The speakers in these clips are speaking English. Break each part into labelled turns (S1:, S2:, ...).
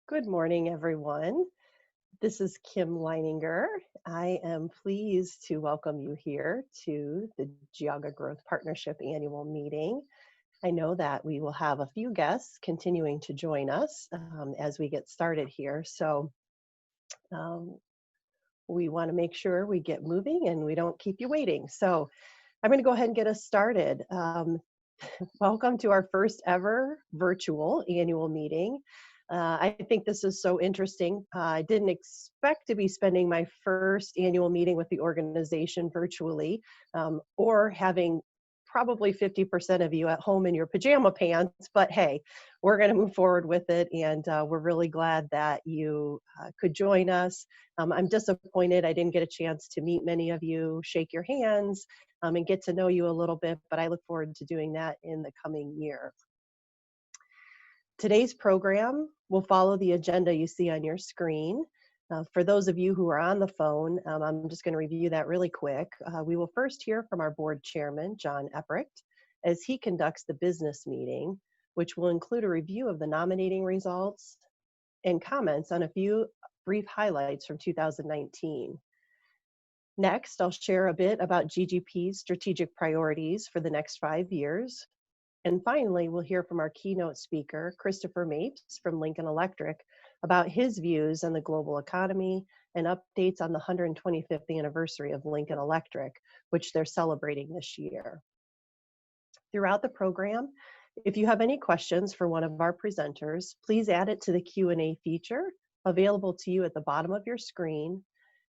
S1: Good morning, everyone. This is Kim Leininger. I am pleased to welcome you here to the Geauga Growth Partnership Annual Meeting. I know that we will have a few guests continuing to join us as we get started here. So we want to make sure we get moving and we don't keep you waiting. So I'm going to go ahead and get us started. Welcome to our first ever virtual annual meeting. I think this is so interesting. I didn't expect to be spending my first annual meeting with the organization virtually, or having probably 50% of you at home in your pajama pants, but hey, we're going to move forward with it, and we're really glad that you could join us. I'm disappointed I didn't get a chance to meet many of you, shake your hands, and get to know you a little bit, but I look forward to doing that in the coming year. Today's program will follow the agenda you see on your screen. For those of you who are on the phone, I'm just going to review that really quick. We will first hear from our board chairman, John Epprecht, as he conducts the business meeting, which will include a review of the nominating results and comments on a few brief highlights from 2019. Next, I'll share a bit about GGP's strategic priorities for the next 5 years. And finally, we'll hear from our keynote speaker, Christopher Mapes from Lincoln Electric, about his views on the global economy and updates on the 125th anniversary of Lincoln Electric, which they're celebrating this year. Throughout the program, if you have any questions for one of our presenters, please add it to the Q&A feature available to you at the bottom of your screen,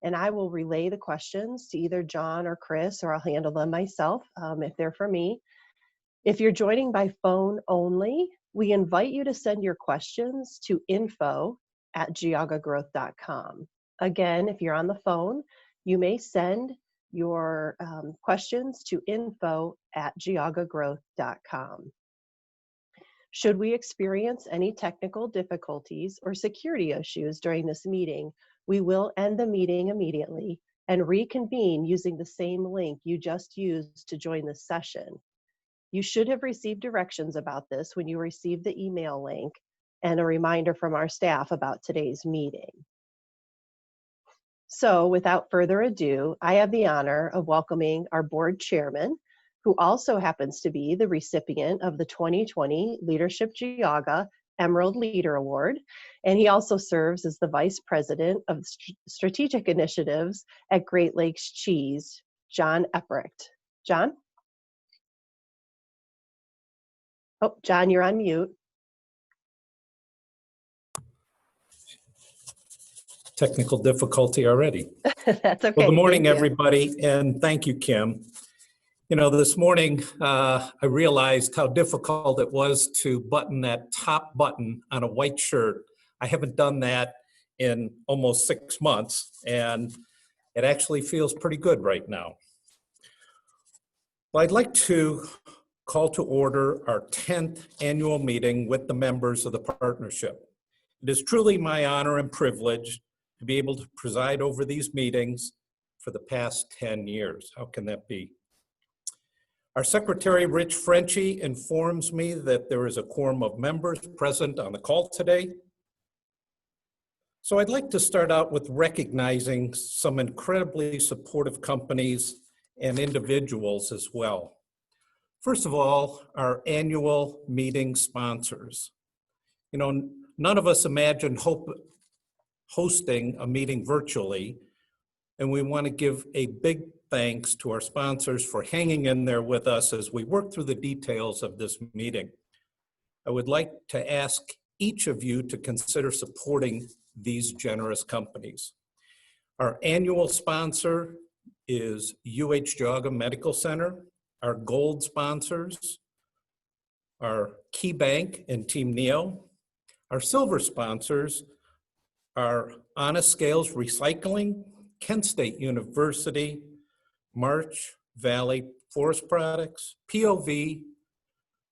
S1: and I will relay the questions to either John or Chris, or I'll handle them myself if they're for me. If you're joining by phone only, we invite you to send your questions to info@geaugagrowth.com. Again, if you're on the phone, you may send your questions to info@geaugagrowth.com. Should we experience any technical difficulties or security issues during this meeting, we will end the meeting immediately and reconvene using the same link you just used to join this session. You should have received directions about this when you received the email link and a reminder from our staff about today's meeting. So without further ado, I have the honor of welcoming our board chairman, who also happens to be the recipient of the 2020 Leadership Geauga Emerald Leader Award, and he also serves as the Vice President of Strategic Initiatives at Great Lakes Cheese, John Epprecht. John? Oh, John, you're on mute.
S2: Technical difficulty already.
S1: That's okay.
S2: Well, good morning, everybody, and thank you, Kim. You know, this morning I realized how difficult it was to button that top button on a white shirt. I haven't done that in almost 6 months, and it actually feels pretty good right now. Well, I'd like to call to order our 10th annual meeting with the members of the partnership. It is truly my honor and privilege to be able to preside over these meetings for the past 10 years. How can that be? Our secretary, Rich Frenchie, informs me that there is a quorum of members present on the call today. So I'd like to start out with recognizing some incredibly supportive companies and individuals as well. First of all, our annual meeting sponsors. You know, none of us imagined hosting a meeting virtually, and we want to give a big thanks to our sponsors for hanging in there with us as we work through the details of this meeting. I would like to ask each of you to consider supporting these generous companies. Our annual sponsor is Geauga Medical Center. Our gold sponsors are Key Bank and Team Neo. Our silver sponsors are Honest Scales Recycling, Kent State University, March Valley Forest Products, POV,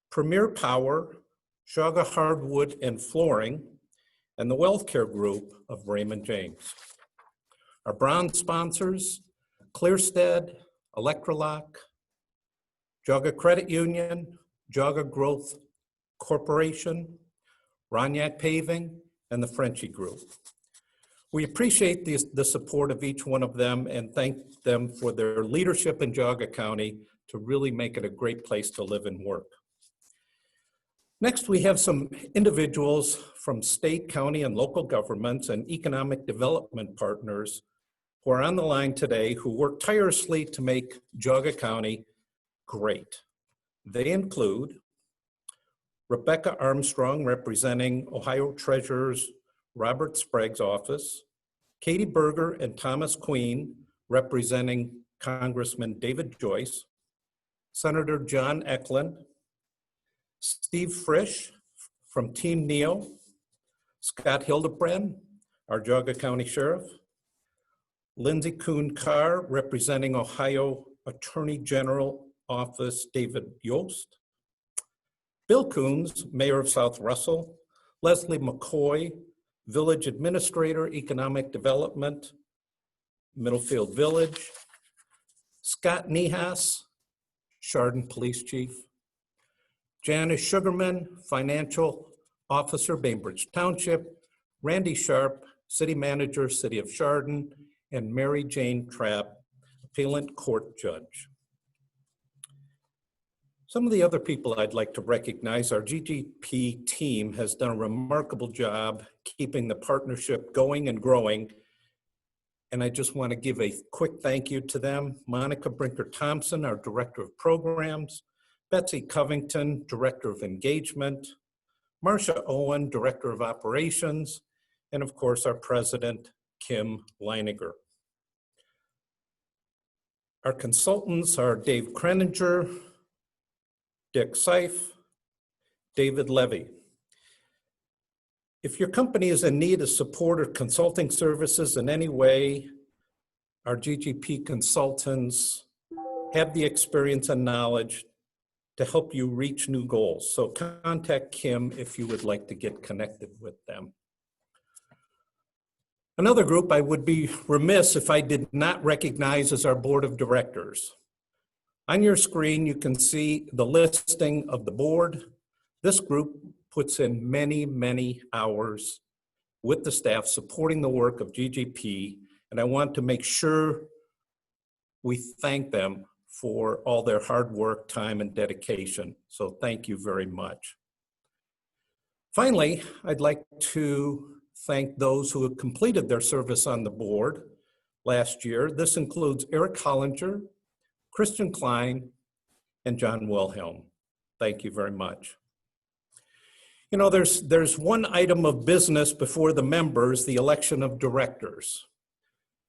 S2: Premier Power, Geauga Hardwood and Flooring, and the Wealthcare Group of Raymond James. Our bronze sponsors, Clearstead, Electrolock, Geauga Credit Union, Geauga Growth Corporation, Rognac Paving, and the Frenchie Group. We appreciate the support of each one of them and thank them for their leadership in Geauga County to really make it a great place to live and work. Next, we have some individuals from state, county, and local governments and economic development partners who are on the line today who work tirelessly to make Geauga County great. They include Rebecca Armstrong, representing Ohio Treasurer's Robert Sprague's office, Katie Berger and Thomas Queen, representing Congressman David Joyce, Senator John Eklund, Steve Frisch from Team NEO, Scott Hildebrand, our Geauga County Sheriff, Lindsay Kuhn-Carr, representing Ohio Attorney General Office David Yost, Bill Coons, Mayor of South Russell, Leslie McCoy, Village Administrator, Economic Development, Middlefield Village, Scott Nehas, Chardon Police Chief, Janice Sugarman, Financial Officer, Bainbridge Township, Randy Sharp, City Manager, City of Chardon, and Mary Jane Trapp, Appellant Court Judge. Some of the other people I'd like to recognize, our GGP team has done a remarkable job keeping the partnership going and growing. And I just want to give a quick thank you to them. Monica Brinker-Thompson, our Director of Programs, Betsy Covington, Director of Engagement, Marcia Owen, Director of Operations, and of course our President, Kim Leininger. Our consultants are Dave Kreninger, Dick Seif, David Levy. If your company is in need of support or consulting services in any way, our GGP consultants have the experience and knowledge to help you reach new goals. So contact Kim if you would like to get connected with them. Another group I would be remiss if I did not recognize is our Board of Directors. On your screen, you can see the listing of the board. This group puts in many, many hours with the staff supporting the work of GGP, and I want to make sure we thank them for all their hard work, time, and dedication. So thank you very much. Finally, I'd like to thank those who have completed their service on the board last year. This includes Eric Hollinger, Christian Klein, and John Wilhelm. Thank you very much. You know, there's one item of business before the members, the election of directors.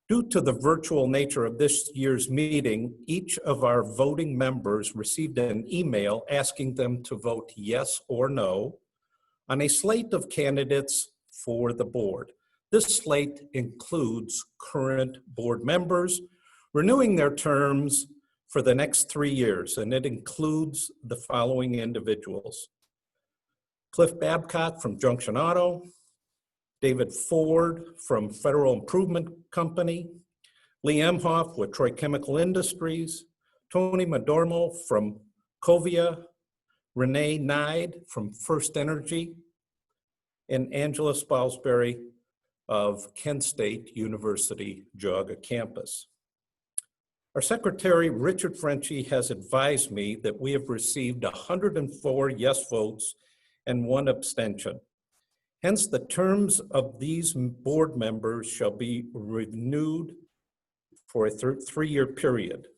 S2: Due to the virtual nature of this year's meeting, each of our voting members received an email asking them to vote yes or no on a slate of candidates for the board. This slate includes current board members renewing their terms for the next 3 years, and it includes the following individuals: Cliff Babcock from Junction Auto, David Ford from Federal Improvement Company, Lee Emhoff with Troy Chemical Industries, Tony Madormo from Covia, Renee Nide from First Energy, and Angela Spalsbury of Kent State University Geauga campus. Our secretary, Richard Frenchie, has advised me that we have received 104 yes votes and 1 abstention. Hence, the terms of these board members shall be renewed for a 3-year period.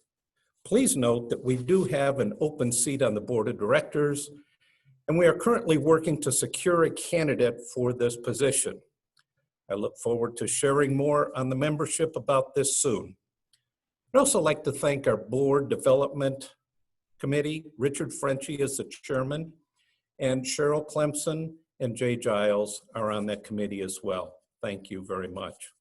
S2: Please note that we do have an open seat on the board of directors, and we are currently working to secure a candidate for this position. I look forward to sharing more on the membership about this soon. I'd also like to thank our board development committee. Richard Frenchie is the chairman, and Cheryl Clemson and Jay Giles are on that committee as well. Thank you very much.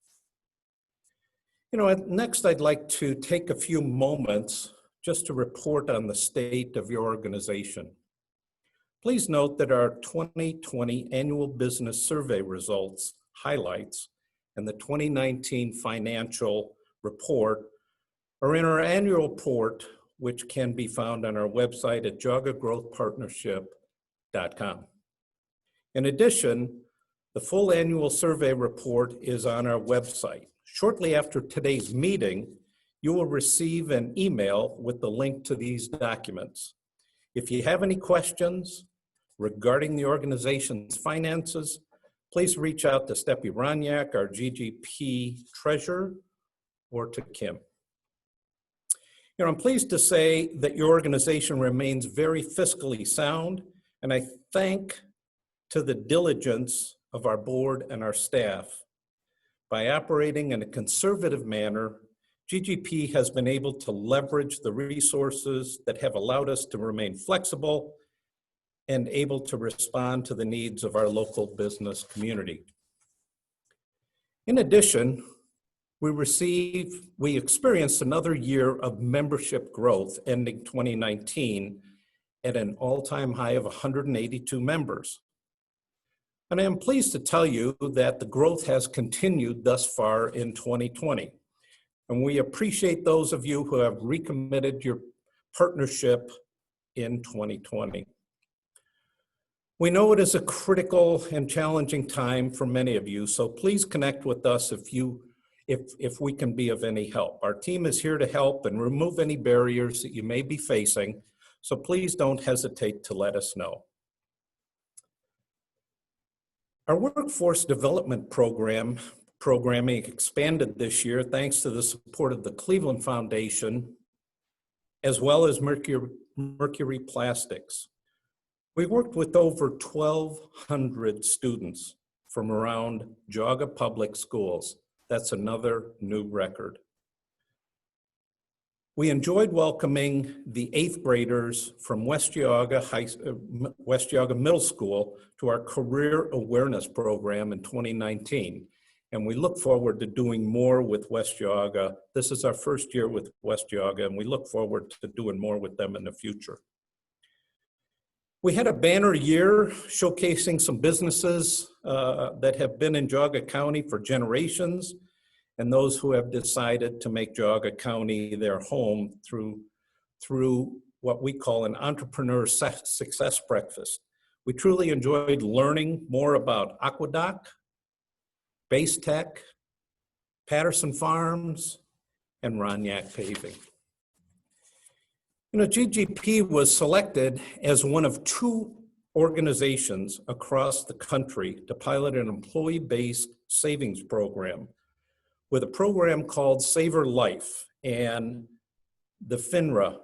S2: You know, next I'd like to take a few moments just to report on the state of your organization. Please note that our 2020 annual business survey results, highlights, and the 2019 financial report are in our annual report, which can be found on our website at geaugagrowthpartnership.com. In addition, The full annual survey report is on our website. Shortly after today's meeting, you will receive an email with the link to these documents. If you have any questions regarding the organization's finances, please reach out to Stepi Ranyak, our GGP treasurer, or to Kim. I'm pleased to say that your organization remains very fiscally sound, and I thank to the diligence of our board and our staff. By operating in a conservative manner, GGP has been able to leverage the resources that have allowed us to remain flexible and able to respond to the needs of our local business community. In addition, we experienced another year of membership growth ending 2019 at an all-time high of 182 members. And I am pleased to tell you that the growth has continued thus far in 2020. And we appreciate those of you who have recommitted your partnership in 2020. We know it is a critical and challenging time for many of you, so please connect with us if we can be of any help. Our team is here to help and remove any barriers that you may be facing, so please don't hesitate to let us know. Our workforce development programming expanded this year thanks to the support of the Cleveland Foundation, as well as Mercury Plastics. We worked with over 1,200 students from around Geauga Public Schools. That's another new record. We enjoyed welcoming the 8th graders from West Geauga Middle School to our Career Awareness Program in 2019. And we look forward to doing more with West Geauga. This is our first year with West Geauga, and we look forward to doing more with them in the future. We had a banner year showcasing some businesses that have been in Geauga County for generations, and those who have decided to make Geauga County their home through what we call an entrepreneur success breakfast. We truly enjoyed learning more about Aqueduct, Base Tech, Patterson Farms, and Ranyak Paving. GGP was selected as one of 2 organizations across the country to pilot an employee-based savings program with a program called Saver Life and the FINRA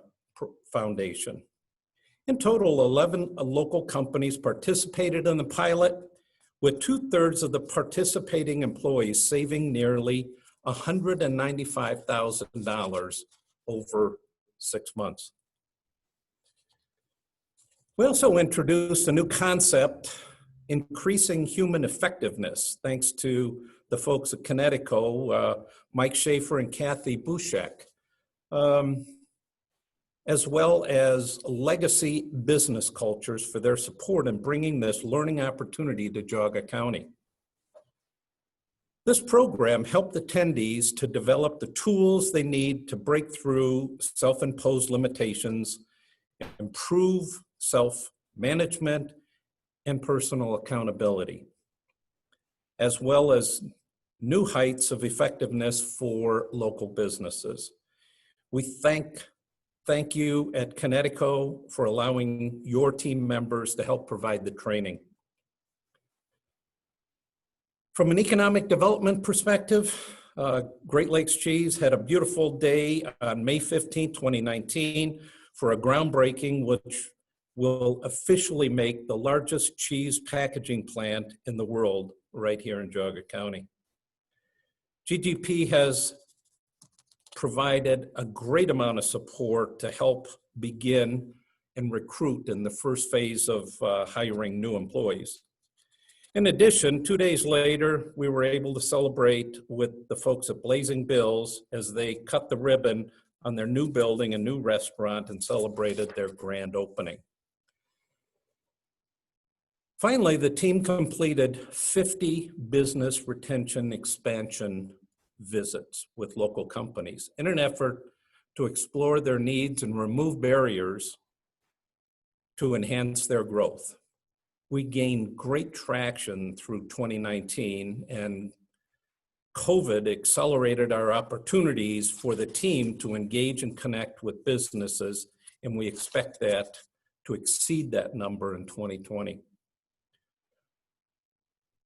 S2: Foundation. In total, 11 local companies participated in the pilot, with 2/3 of the participating employees saving nearly $195,000 over 6 months. We also introduced a new concept, increasing human effectiveness, thanks to the folks at Connecticut, Mike Schaefer and Kathy Bushek, as well as Legacy Business Cultures for their support in bringing this learning opportunity to Geauga County. This program helped attendees to develop the tools they need to break through self-imposed limitations, improve self-management, and personal accountability, as well as new heights of effectiveness for local businesses. We thank you at Connecticut for allowing your team members to help provide the training. From an economic development perspective, Great Lakes Cheese had a beautiful day on May 15, 2019 for a groundbreaking which will officially make the largest cheese packaging plant in the world right here in Geauga County. GGP has provided a great amount of support to help begin and recruit in the first phase of hiring new employees. In addition, 2 days later, we were able to celebrate with the folks at Blazing Bills as they cut the ribbon on their new building, a new restaurant, and celebrated their grand opening. Finally, the team completed 50 business retention expansion visits with local companies in an effort to explore their needs and remove barriers to enhance their growth. we gained great traction through 2019, and COVID accelerated our opportunities for the team to engage and connect with businesses, and we expect that to exceed that number in 2020.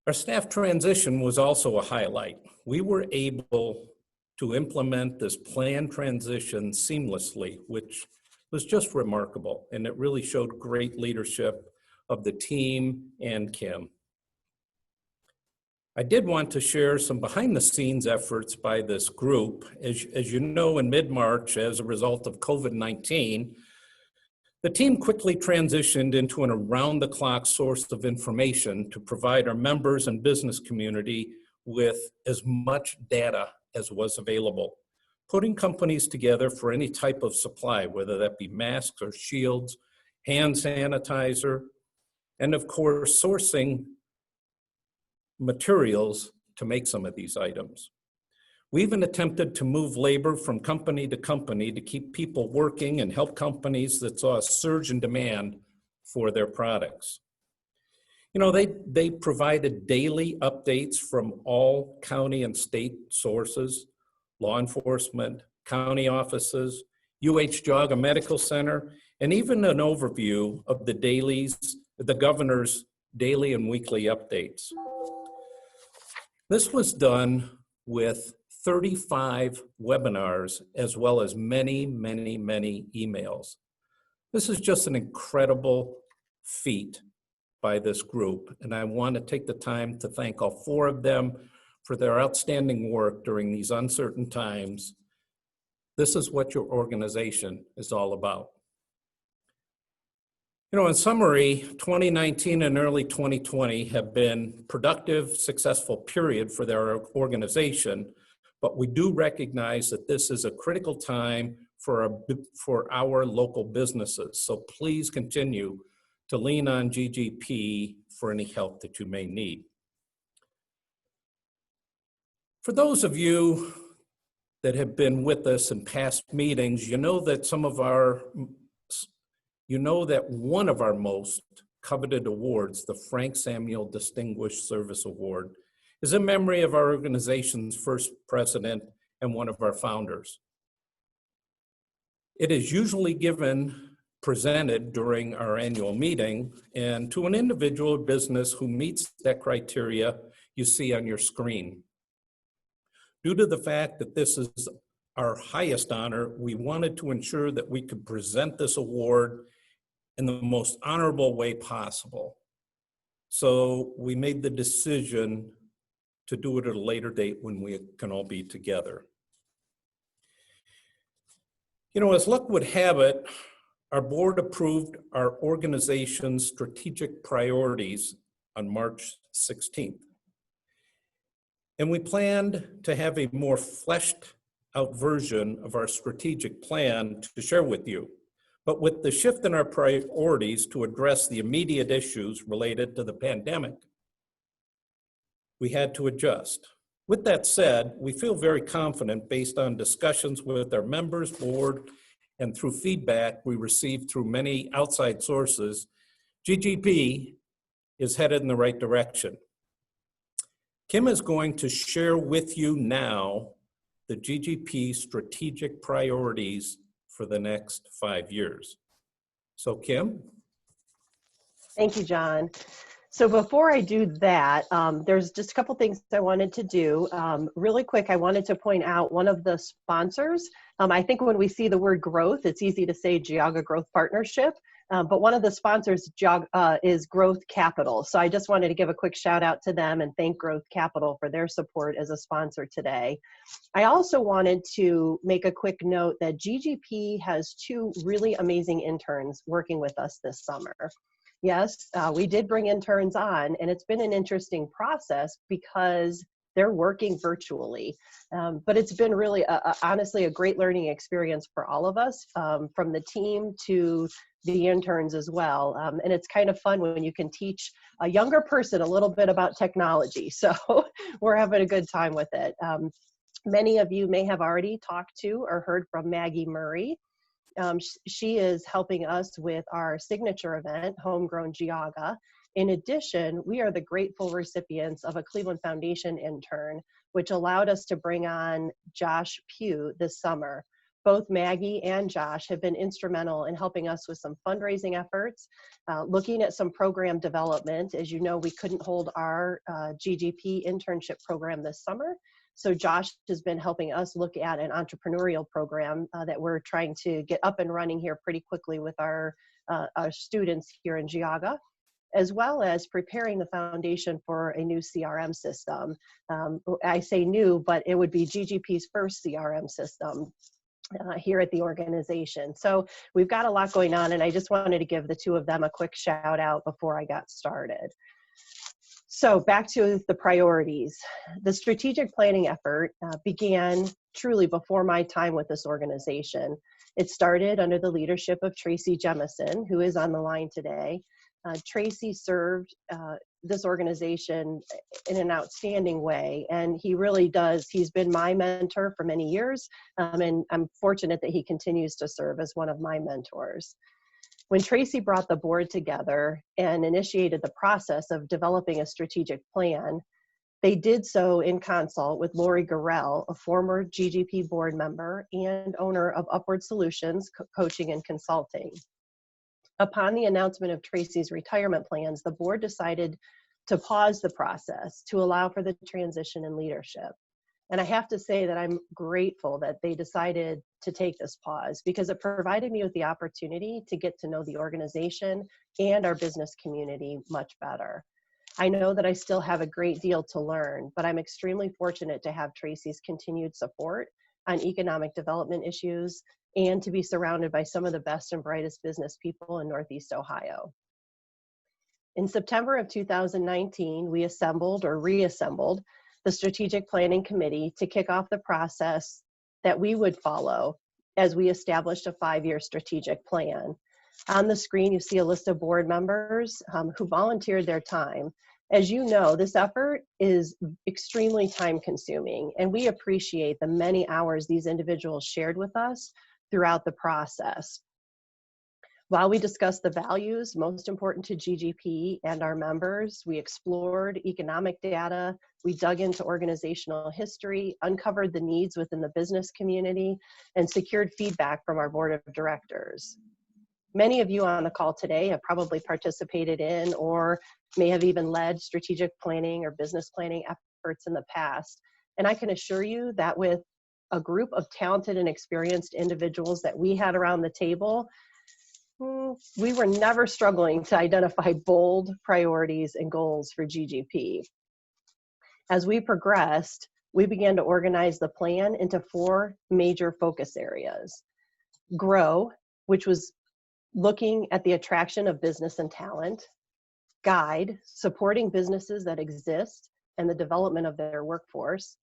S2: Our staff transition was also a highlight. We were able to implement this planned transition seamlessly, which was just remarkable, and it really showed great leadership of the team and Kim. I did want to share some behind-the-scenes efforts by this group. As you know, in mid-March, as a result of COVID-19, the team quickly transitioned into an around-the-clock source of information to provide our members and business community with as much data as was available, putting companies together for any type of supply, whether that be masks or shields, hand sanitizer, and of course, sourcing materials to make some of these items. We even attempted to move labor from company to company to keep people working and help companies that saw a surge in demand for their products. You know, they provided daily updates from all county and state sources, law enforcement, county offices, Geauga Medical Center, and even an overview of the governor's daily and weekly updates. This was done with 35 webinars, as well as many, many, many emails. This is just an incredible feat by this group, and I want to take the time to thank all 4 of them for their outstanding work during these uncertain times. This is what your organization is all about. You know, in summary, 2019 and early 2020 have been productive, successful period for their organization, but we do recognize that this is a critical time for our local businesses. So please continue to lean on GGP for any help that you may need. For those of you that have been with us in past meetings, you know that one of our most coveted awards, the Frank Samuel Distinguished Service Award, is in memory of our organization's first president and one of our founders. It is usually presented during our annual meeting and to an individual or business who meets that criteria you see on your screen. Due to the fact that this is our highest honor, we wanted to ensure that we could present this award in the most honorable way possible. So we made the decision to do it at a later date when we can all be together. You know, as luck would have it, our board approved our organization's strategic priorities on March 16th. And we planned to have a more fleshed out version of our strategic plan to share with you. But with the shift in our priorities to address the immediate issues related to the pandemic, we had to adjust. With that said, we feel very confident based on discussions with our members, board, and through feedback we received through many outside sources, GGP is headed in the right direction. Kim is going to share with you now the GGP strategic priorities for the next 5 years. So Kim?
S1: Thank you, John. So before I do that, there's just a couple things I wanted to do. Really quick, I wanted to point out one of the sponsors. I think when we see the word growth, it's easy to say Geauga Growth Partnership, but one of the sponsors is Growth Capital. So I just wanted to give a quick shout out to them and thank Growth Capital for their support as a sponsor today. I also wanted to make a quick note that GGP has 2 really amazing interns working with us this summer. Yes, we did bring interns on, and it's been an interesting process because they're working virtually. But it's been really, honestly, a great learning experience for all of us, from the team to the interns as well. And it's kind of fun when you can teach a younger person a little bit about technology. So we're having a good time with it. Many of you may have already talked to or heard from Maggie Murray. She is helping us with our signature event, Homegrown Geauga. In addition, we are the grateful recipients of a Cleveland Foundation intern, which allowed us to bring on Josh Pugh this summer. Both Maggie and Josh have been instrumental in helping us with some fundraising efforts, looking at some program development. As you know, we couldn't hold our GGP internship program this summer. So Josh has been helping us look at an entrepreneurial program that we're trying to get up and running here pretty quickly with our students here in Geauga, as well as preparing the foundation for a new CRM system. I say new, but it would be GGP's first CRM system here at the organization. So we've got a lot going on, and I just wanted to give the two of them a quick shout out before I got started. So back to the priorities. The strategic planning effort began truly before my time with this organization. It started under the leadership of Tracy Jemison, who is on the line today. Tracy served this organization in an outstanding way, and he really does. He's been my mentor for many years, and I'm fortunate that he continues to serve as one of my mentors. When Tracy brought the board together and initiated the process of developing a strategic plan, they did so in consult with Lori Gorell, a former GGP board member and owner of Upward Solutions Coaching and Consulting. Upon the announcement of Tracy's retirement plans, the board decided to pause the process to allow for the transition in leadership. And I have to say that I'm grateful that they decided to take this pause, because it provided me with the opportunity to get to know the organization and our business community much better. I know that I still have a great deal to learn, but I'm extremely fortunate to have Tracy's continued support on economic development issues and to be surrounded by some of the best and brightest business people in Northeast Ohio. In September of 2019, we assembled or reassembled the Strategic Planning Committee to kick off the process that we would follow as we established a 5-year strategic plan. On the screen, you see a list of board members who volunteered their time. As you know, this effort is extremely time-consuming, and we appreciate the many hours these individuals shared with us throughout the process. While we discussed the values most important to GGP and our members, we explored economic data, we dug into organizational history, uncovered the needs within the business community, and secured feedback from our board of directors. Many of you on the call today have probably participated in or may have even led strategic planning or business planning efforts in the past. And I can assure you that with a group of talented and experienced individuals that we had around the table, we were never struggling to identify bold priorities and goals for GGP. As we progressed, we began to organize the plan into 4 major focus areas. Grow, which was looking at the attraction of business and talent. Guide, supporting businesses that exist and the development of their workforce.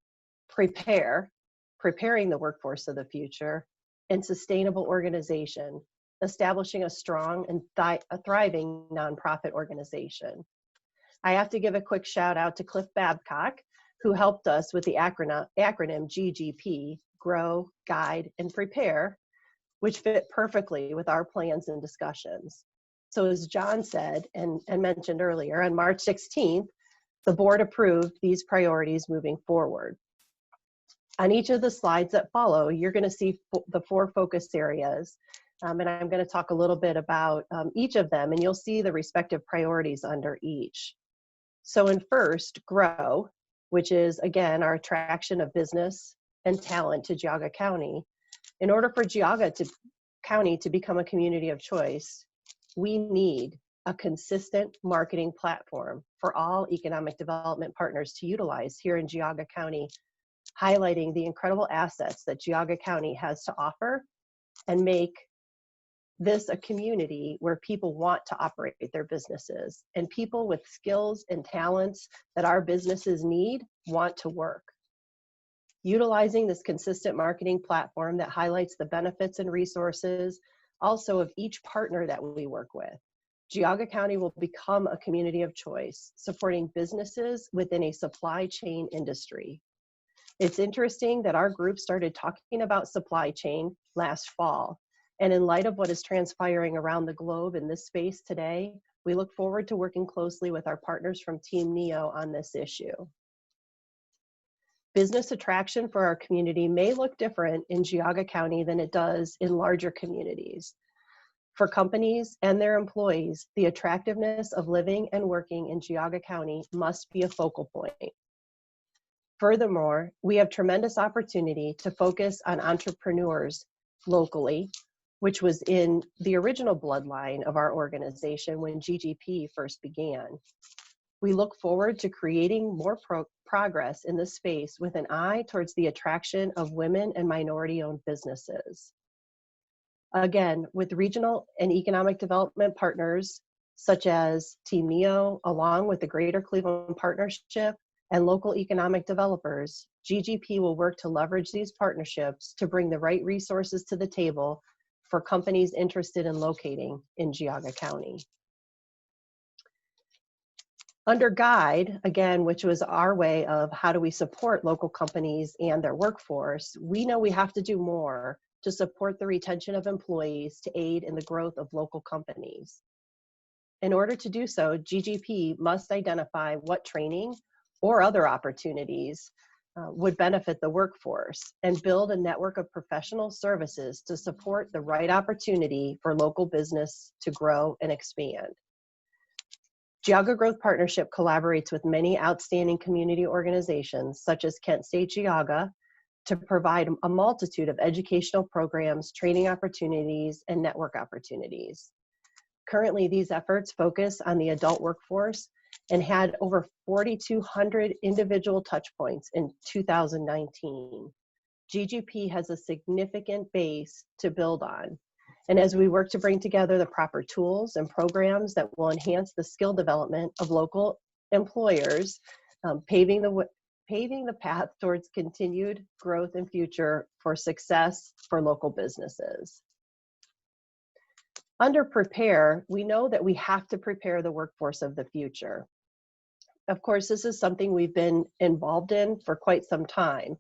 S1: Prepare, preparing the workforce of the future. And sustainable organization, establishing a strong and thriving nonprofit organization. I have to give a quick shout out to Cliff Babcock, who helped us with the acronym GGP, Grow, Guide, and Prepare, which fit perfectly with our plans and discussions. So as John said and mentioned earlier, on March 16th, the board approved these priorities moving forward. On each of the slides that follow, you're going to see the 4 focus areas. And I'm going to talk a little bit about each of them, and you'll see the respective priorities under each. So in first, Grow, which is, again, our attraction of business and talent to Geauga County. In order for Geauga County to become a community of choice, we need a consistent marketing platform for all economic development partners to utilize here in Geauga County, highlighting the incredible assets that Geauga County has to offer and make this a community where people want to operate their businesses, and people with skills and talents that our businesses need want to work. Utilizing this consistent marketing platform that highlights the benefits and resources also of each partner that we work with, Geauga County will become a community of choice, supporting businesses within a supply chain industry. It's interesting that our group started talking about supply chain last fall. And in light of what is transpiring around the globe in this space today, We look forward to working closely with our partners from Team NEO on this issue. Business attraction for our community may look different in Geauga County than it does in larger communities. For companies and their employees, the attractiveness of living and working in Geauga County must be a focal point. Furthermore, we have tremendous opportunity to focus on entrepreneurs locally, which was in the original bloodline of our organization when GGP first began. We look forward to creating more progress in this space with an eye towards the attraction of women and minority-owned businesses. Again, with regional and economic development partners such as Team NEO, along with the Greater Cleveland Partnership and local economic developers, GGP will work to leverage these partnerships to bring the right resources to the table for companies interested in locating in Geauga County. Under GUIDE, again, which was our way of how do we support local companies and their workforce, we know we have to do more to support the retention of employees to aid in the growth of local companies. In order to do so, GGP must identify what training or other opportunities would benefit the workforce and build a network of professional services to support the right opportunity for local business to grow and expand. Geauga Growth Partnership collaborates with many outstanding community organizations such as Kent State Geauga to provide a multitude of educational programs, training opportunities, and network opportunities. Currently, these efforts focus on the adult workforce and had over 4,200 individual touchpoints in 2019. GGP has a significant base to build on. And as we work to bring together the proper tools and programs that will enhance the skill development of local employers, paving the path towards continued growth and future for success for local businesses. Under prepare, we know that we have to prepare the workforce of the future. Of course, this is something we've been involved in for quite some time.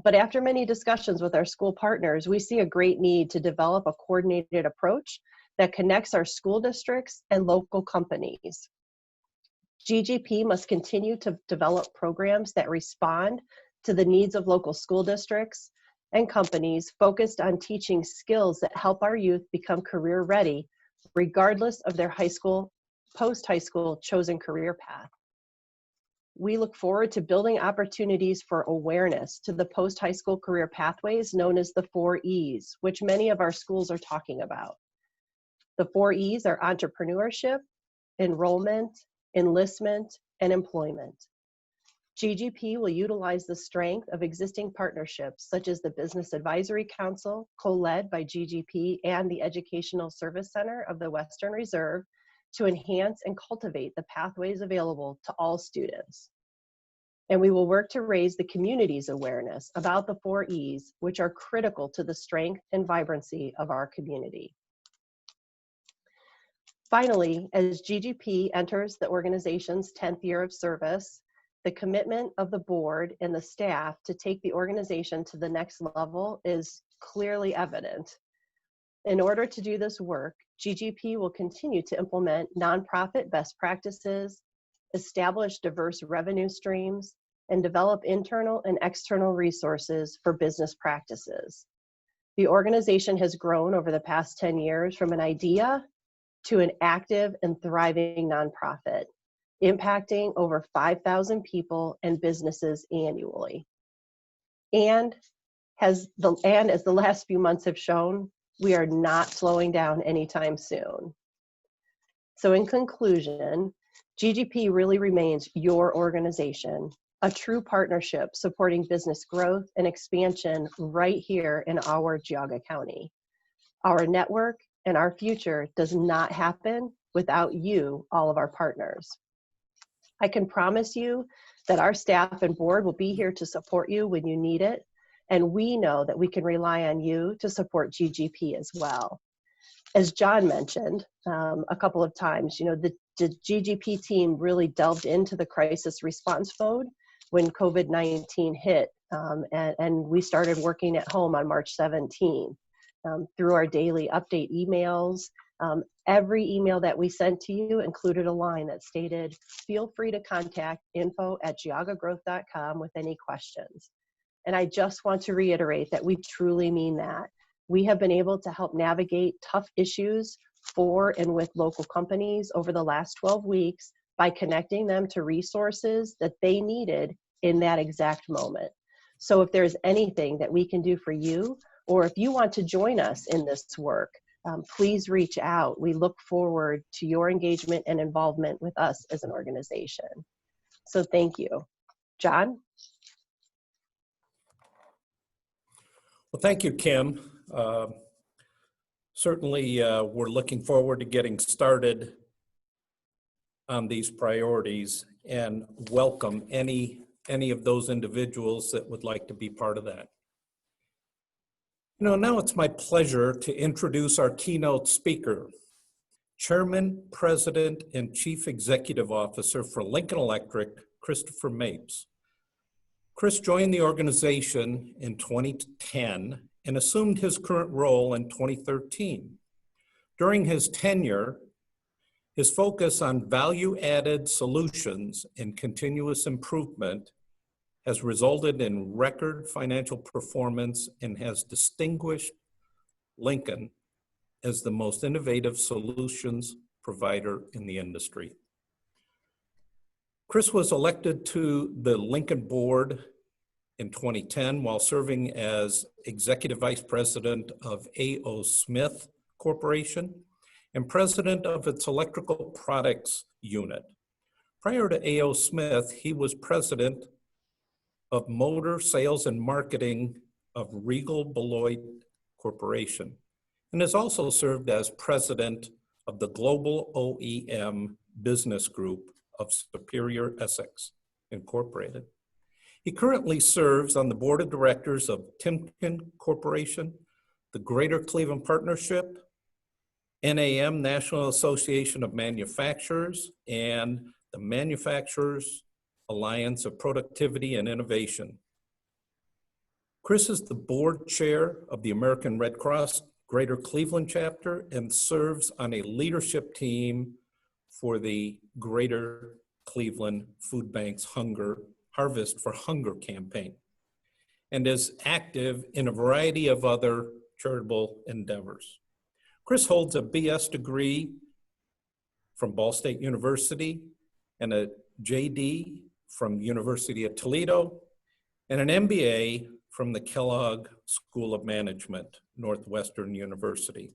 S1: But after many discussions with our school partners, we see a great need to develop a coordinated approach that connects our school districts and local companies. GGP must continue to develop programs that respond to the needs of local school districts and companies focused on teaching skills that help our youth become career ready, regardless of their post-high school chosen career path. We look forward to building opportunities for awareness to the post-high school career pathways known as the 4 E's, which many of our schools are talking about. The 4 E's are entrepreneurship, enrollment, enlistment, and employment. GGP will utilize the strength of existing partnerships such as the Business Advisory Council, co-led by GGP and the Educational Service Center of the Western Reserve, to enhance and cultivate the pathways available to all students. And we will work to raise the community's awareness about the 4 E's, which are critical to the strength and vibrancy of our community. Finally, as GGP enters the organization's 10th year of service, the commitment of the board and the staff to take the organization to the next level is clearly evident. In order to do this work, GGP will continue to implement nonprofit best practices, establish diverse revenue streams, and develop internal and external resources for business practices. The organization has grown over the past 10 years from an idea to an active and thriving nonprofit, impacting over 5,000 people and businesses annually. And as the last few months have shown, we are not slowing down anytime soon. So in conclusion, GGP really remains your organization, a true partnership supporting business growth and expansion right here in our Geauga County. Our network and our future does not happen without you, all of our partners. I can promise you that our staff and board will be here to support you when you need it, and we know that we can rely on you to support GGP as well. As John mentioned a couple of times, the GGP team really delved into the crisis response mode when COVID-19 hit, and we started working at home on March 17. Through our daily update emails, Every email that we sent to you included a line that stated, feel free to contact info@giagagrowth.com with any questions. And I just want to reiterate that we truly mean that. We have been able to help navigate tough issues for and with local companies over the last 12 weeks by connecting them to resources that they needed in that exact moment. So if there's anything that we can do for you, or if you want to join us in this work, please reach out. We look forward to your engagement and involvement with us as an organization. So thank you. John?
S2: Well, thank you, Kim. Certainly, we're looking forward to getting started on these priorities and welcome any of those individuals that would like to be part of that. Now it's my pleasure to introduce our keynote speaker, Chairman, President, and Chief Executive Officer for Lincoln Electric, Christopher Mapes. Chris joined the organization in 2010 and assumed his current role in 2013. During his tenure, his focus on value-added solutions and continuous improvement has resulted in record financial performance and has distinguished Lincoln as the most innovative solutions provider in the industry. Chris was elected to the Lincoln board in 2010 while serving as Executive Vice President of A.O. Smith Corporation and President of its Electrical Products Unit. Prior to A.O. Smith, he was President of Motor Sales and Marketing of Regal Beloit Corporation and has also served as President of the Global OEM Business Group of Superior Essex Incorporated. He currently serves on the board of directors of Timken Corporation, the Greater Cleveland Partnership, NAM, National Association of Manufacturers, and the Manufacturers Alliance of Productivity and Innovation. Chris is the board chair of the American Red Cross Greater Cleveland chapter and serves on a leadership team for the Greater Cleveland Food Bank's Harvest for Hunger campaign, and is active in a variety of other charitable endeavors. Chris holds a BS degree from Ball State University and a JD from University of Toledo and an MBA from the Kellogg School of Management, Northwestern University.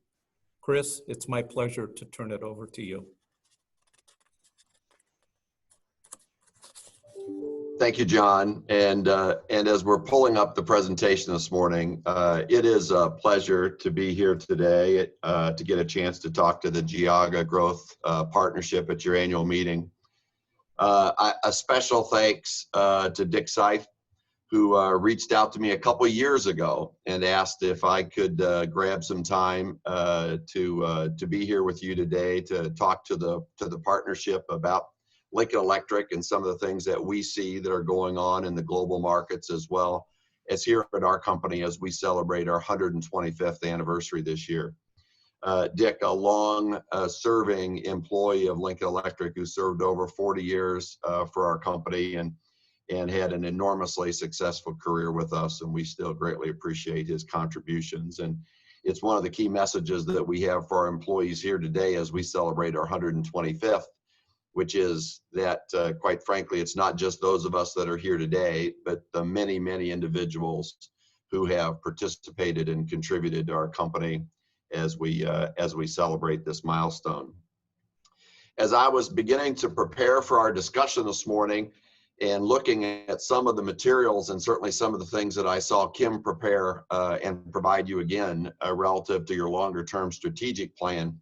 S2: Chris, it's my pleasure to turn it over to you.
S3: Thank you, John. And as we're pulling up the presentation this morning, it is a pleasure to be here today to get a chance to talk to the Giaga Growth Partnership at your annual meeting. A special thanks to Dick Seif, who reached out to me a couple of years ago and asked if I could grab some time to be here with you today to talk to the partnership about Lincoln Electric and some of the things that we see that are going on in the global markets, as well as here at our company as we celebrate our 125th anniversary this year. Dick, a long serving employee of Lincoln Electric who served over 40 years for our company and had an enormously successful career with us, and we still greatly appreciate his contributions. And it's one of the key messages that we have for our employees here today as we celebrate our 125th, which is that, quite frankly, it's not just those of us that are here today, but the many, many individuals who have participated and contributed to our company as we celebrate this milestone. As I was beginning to prepare for our discussion this morning and looking at some of the materials and certainly some of the things that I saw Kim prepare and provide you again relative to your longer term strategic plan,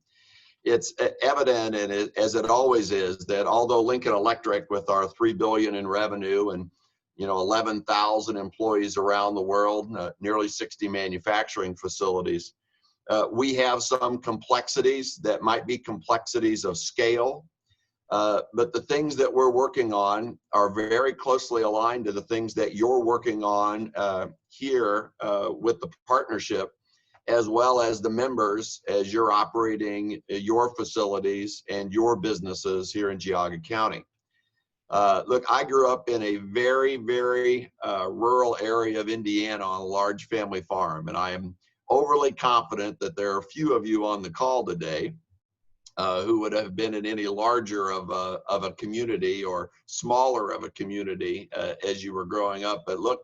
S3: it's evident, and as it always is, that although Lincoln Electric, with our $3 billion in revenue and 11,000 employees around the world, nearly 60 manufacturing facilities, we have some complexities that might be complexities of scale, but the things that we're working on are very closely aligned to the things that you're working on here with the partnership. as well as the members as you're operating your facilities and your businesses here in Geauga County. Look, I grew up in a very, very rural area of Indiana on a large family farm, and I am overly confident that there are a few of you on the call today who would have been in any larger of a community or smaller of a community as you were growing up. But look,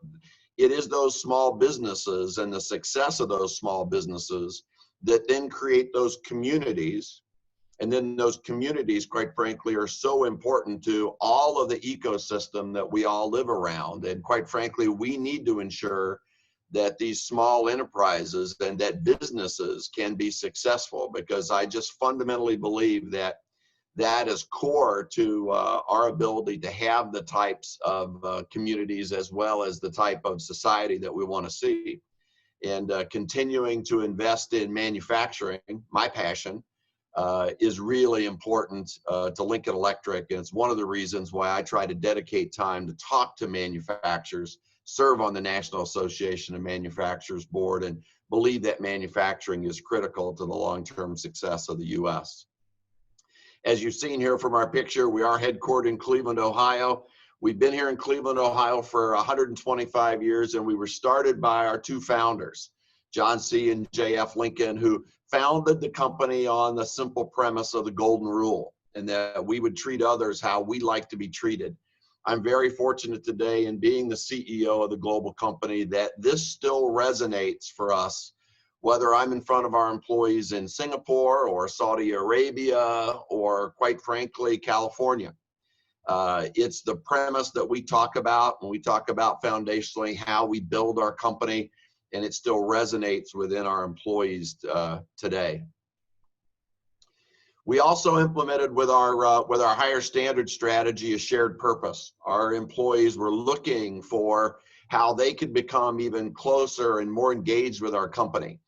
S3: it is those small businesses and the success of those small businesses that then create those communities. And then those communities, quite frankly, are so important to all of the ecosystem that we all live around. And quite frankly, we need to ensure that these small enterprises and that businesses can be successful, because I just fundamentally believe that that is core to our ability to have the types of communities as well as the type of society that we want to see. And continuing to invest in manufacturing, my passion, is really important to Lincoln Electric. And it's one of the reasons why I try to dedicate time to talk to manufacturers, serve on the National Association of Manufacturers Board, and believe that manufacturing is critical to the long-term success of the U.S. As you've seen here from our picture, we are headquartered in Cleveland, Ohio. We've been here in Cleveland, Ohio for 125 years, and we were started by our two founders, John C. and J.F. Lincoln, who founded the company on the simple premise of the golden rule, and that we would treat others how we like to be treated. I'm very fortunate today in being the CEO of the global company that this still resonates for us, whether I'm in front of our employees in Singapore or Saudi Arabia or, quite frankly, California. It's the premise that we talk about when we talk about foundationally how we build our company, and it still resonates within our employees today. We also implemented with our higher standard strategy a shared purpose. Our employees were looking for how they could become even closer and more engaged with our company.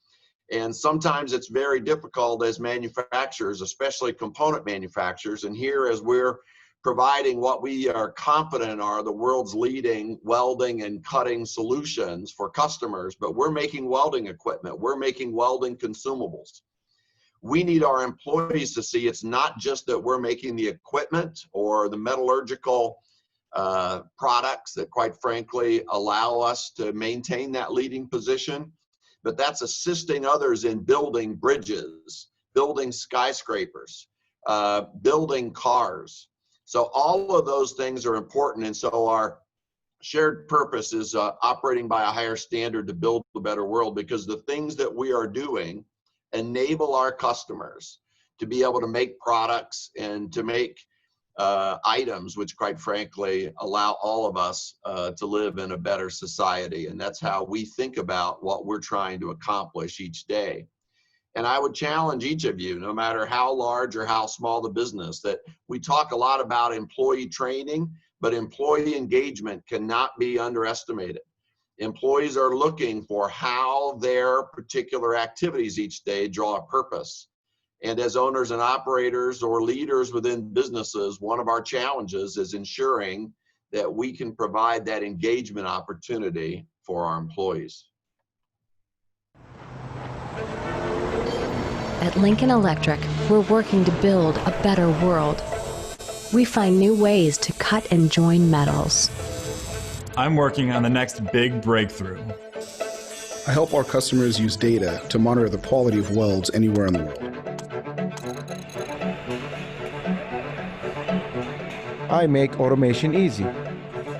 S3: And sometimes it's very difficult as manufacturers, especially component manufacturers. And here, as we're providing what we are confident are the world's leading welding and cutting solutions for customers, but we're making welding equipment, we're making welding consumables. We need our employees to see it's not just that we're making the equipment or the metallurgical products that, quite frankly, allow us to maintain that leading position, but that's assisting others in building bridges, building skyscrapers, building cars. So all of those things are important, and so our shared purpose is operating by a higher standard to build a better world, because the things that we are doing enable our customers to be able to make products and to make items which, quite frankly, allow all of us to live in a better society. And that's how we think about what we're trying to accomplish each day. And I would challenge each of you, no matter how large or how small the business, that we talk a lot about employee training, but employee engagement cannot be underestimated. Employees are looking for how their particular activities each day draw a purpose. And as owners and operators or leaders within businesses, one of our challenges is ensuring that we can provide that engagement opportunity for our employees.
S4: At Lincoln Electric, we're working to build a better world. We find new ways to cut and join metals.
S5: I'm working on the next big breakthrough.
S6: I help our customers use data to monitor the quality of welds anywhere in the world.
S7: I make automation easy.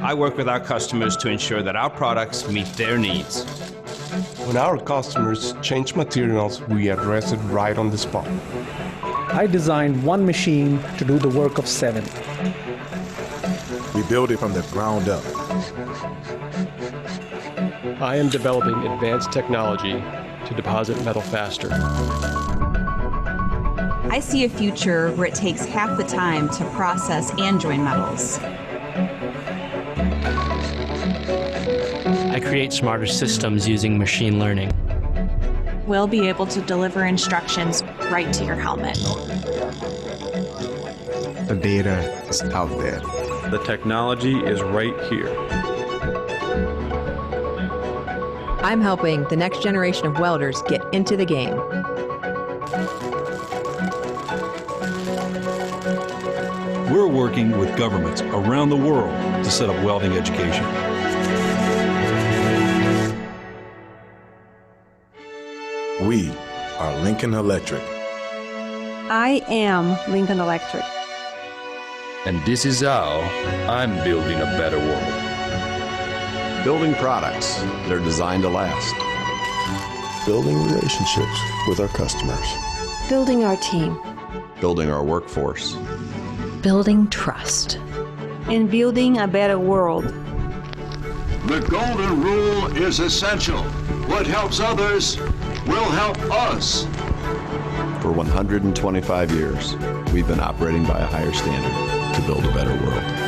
S8: I work with our customers to ensure that our products meet their needs.
S9: When our customers change materials, we address it right on the spot.
S7: I designed one machine to do the work of 7.
S10: We build it from the ground up.
S11: I am developing advanced technology to deposit metal faster.
S12: I see a future where it takes half the time to process and join metals.
S13: I create smarter systems using machine learning.
S14: We'll be able to deliver instructions right to your helmet.
S10: The data is out there.
S5: The technology is right here.
S15: I'm helping the next generation of welders get into the game.
S16: We're working with governments around the world to set up welding education.
S10: We are Lincoln Electric.
S17: I am Lincoln Electric.
S18: And this is how I'm building a better world.
S19: Building products that are designed to last.
S20: Building relationships with our customers.
S4: Building our team.
S19: Building our workforce.
S4: Building trust.
S17: And building a better world.
S21: The golden rule is essential. What helps others will help us.
S19: For 125 years, we've been operating by a higher standard to build a better world.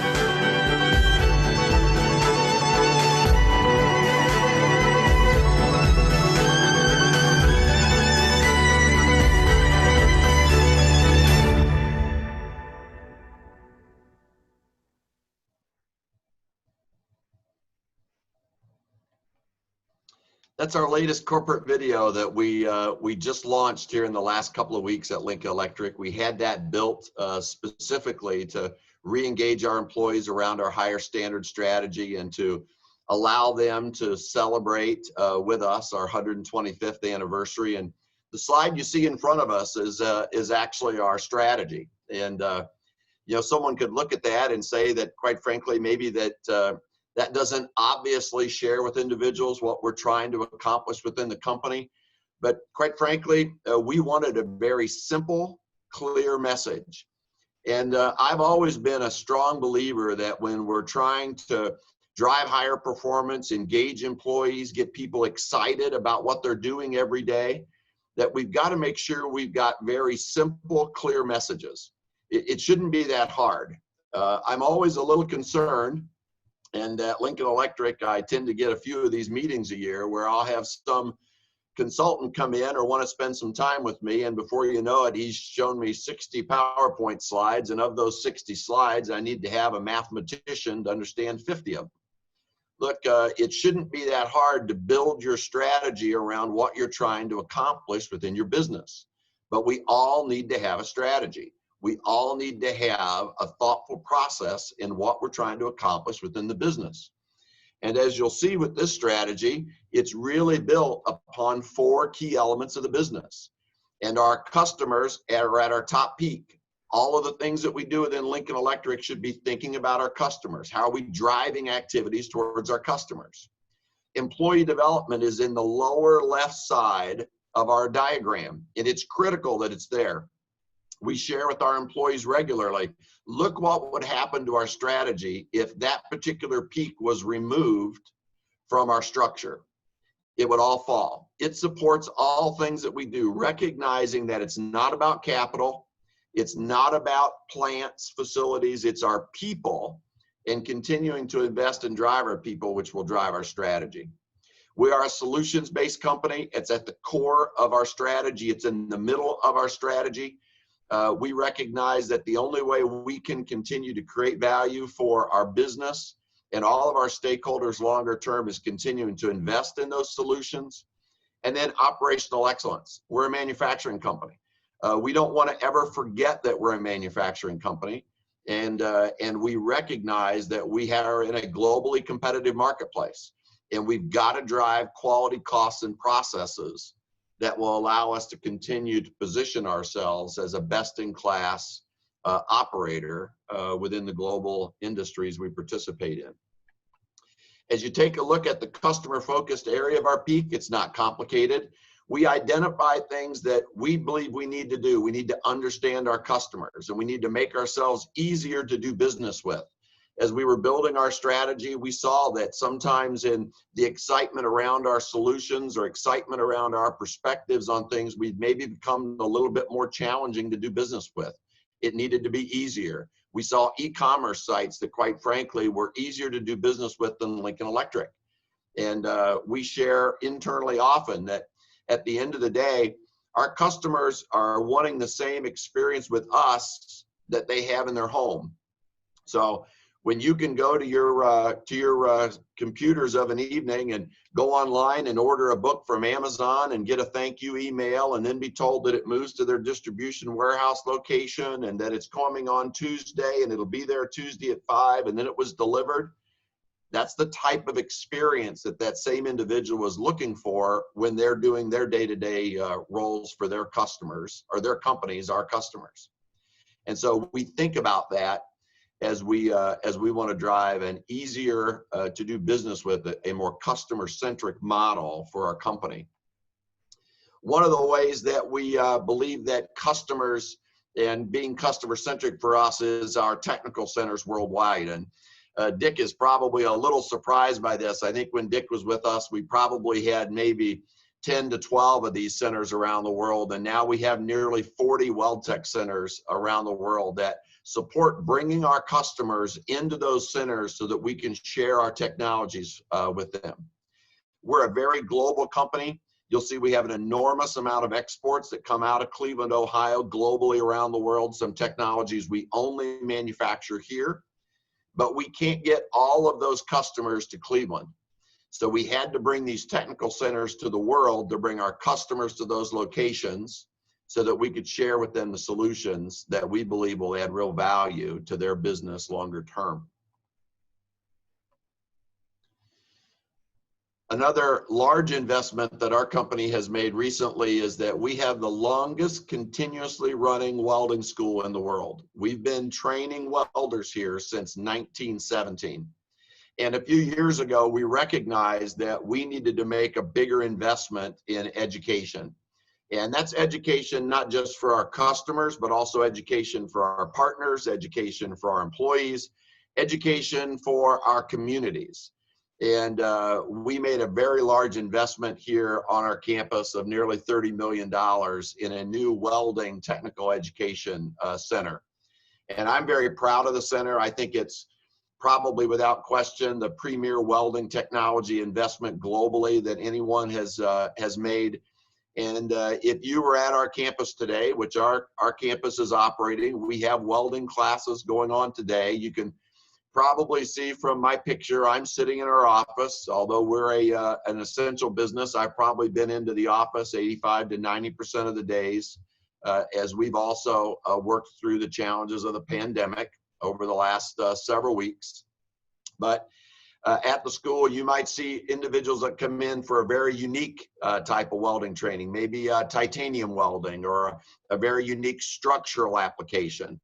S3: That's our latest corporate video that we just launched here in the last couple of weeks at Lincoln Electric. We had that built specifically to re-engage our employees around our higher standard strategy and to allow them to celebrate with us our 125th anniversary. And the slide you see in front of us is actually our strategy. And you know, someone could look at that and say that, quite frankly, maybe that doesn't obviously share with individuals what we're trying to accomplish within the company. But quite frankly, we wanted a very simple, clear message. And I've always been a strong believer that when we're trying to drive higher performance, engage employees, get people excited about what they're doing every day, that we've got to make sure we've got very simple, clear messages. It shouldn't be that hard. I'm always a little concerned. And at Lincoln Electric, I tend to get a few of these meetings a year where I'll have some consultant come in or want to spend some time with me. And before you know it, he's shown me 60 PowerPoint slides. And of those 60 slides, I need to have a mathematician to understand 50 of them. Look, it shouldn't be that hard to build your strategy around what you're trying to accomplish within your business. But we all need to have a strategy. We all need to have a thoughtful process in what we're trying to accomplish within the business. And as you'll see with this strategy, it's really built upon 4 key elements of the business. And our customers are at our top peak. All of the things that we do within Lincoln Electric should be thinking about our customers. How are we driving activities towards our customers? Employee development is in the lower left side of our diagram, and it's critical that it's there. We share with our employees regularly, look what would happen to our strategy if that particular peak was removed from our structure. It would all fall. It supports all things that we do, recognizing that it's not about capital, it's not about plants, facilities, it's our people, and continuing to invest and drive our people, which will drive our strategy. We are a solutions-based company. It's at the core of our strategy. It's in the middle of our strategy. We recognize that the only way we can continue to create value for our business and all of our stakeholders longer term is continuing to invest in those solutions. And then operational excellence. We're a manufacturing company. We don't want to ever forget that we're a manufacturing company. And we recognize that we are in a globally competitive marketplace. And we've got to drive quality, costs, and processes that will allow us to continue to position ourselves as a best-in-class operator within the global industries we participate in. As you take a look at the customer-focused area of our peak, it's not complicated. We identify things that we believe we need to do. We need to understand our customers, and we need to make ourselves easier to do business with. As we were building our strategy, we saw that sometimes in the excitement around our solutions or excitement around our perspectives on things, we'd maybe become a little bit more challenging to do business with. It needed to be easier. We saw e-commerce sites that, quite frankly, were easier to do business with than Lincoln Electric. And we share internally often that at the end of the day, our customers are wanting the same experience with us that they have in their home. So when you can go to your computers of an evening and go online and order a book from Amazon and get a thank you email and then be told that it moves to their distribution warehouse location and that it's coming on Tuesday and it'll be there Tuesday at 5 and then it was delivered. That's the type of experience that that same individual was looking for when they're doing their day-to-day roles for their customers or their companies, our customers. And so we think about that as we want to drive an easier to do business with, a more customer-centric model for our company. One of the ways that we believe that customers and being customer-centric for us is our technical centers worldwide. And Dick is probably a little surprised by this. I think when Dick was with us, we probably had maybe 10 to 12 of these centers around the world. And now we have nearly 40 WeldTech centers around the world that support bringing our customers into those centers so that we can share our technologies with them. We're a very global company. You'll see we have an enormous amount of exports that come out of Cleveland, Ohio, globally around the world. Some technologies we only manufacture here, but we can't get all of those customers to Cleveland. So we had to bring these technical centers to the world to bring our customers to those locations so that we could share with them the solutions that we believe will add real value to their business longer term. Another large investment that our company has made recently is that we have the longest continuously running welding school in the world. We've been training welders here since 1917. And a few years ago, we recognized that we needed to make a bigger investment in education. And that's education not just for our customers, but also education for our partners, education for our employees, education for our communities. And we made a very large investment here on our campus of nearly $30 million in a new welding technical education center. And I'm very proud of the center. I think it's probably without question the premier welding technology investment globally that anyone has made. And if you were at our campus today, which our campus is operating, we have welding classes going on today. You can probably see from my picture, I'm sitting in our office. Although we're an essential business, I've probably been into the office 85 to 90% of the days, as we've also worked through the challenges of the pandemic over the last several weeks. But at the school, you might see individuals that come in for a very unique type of welding training, maybe titanium welding or a very unique structural application.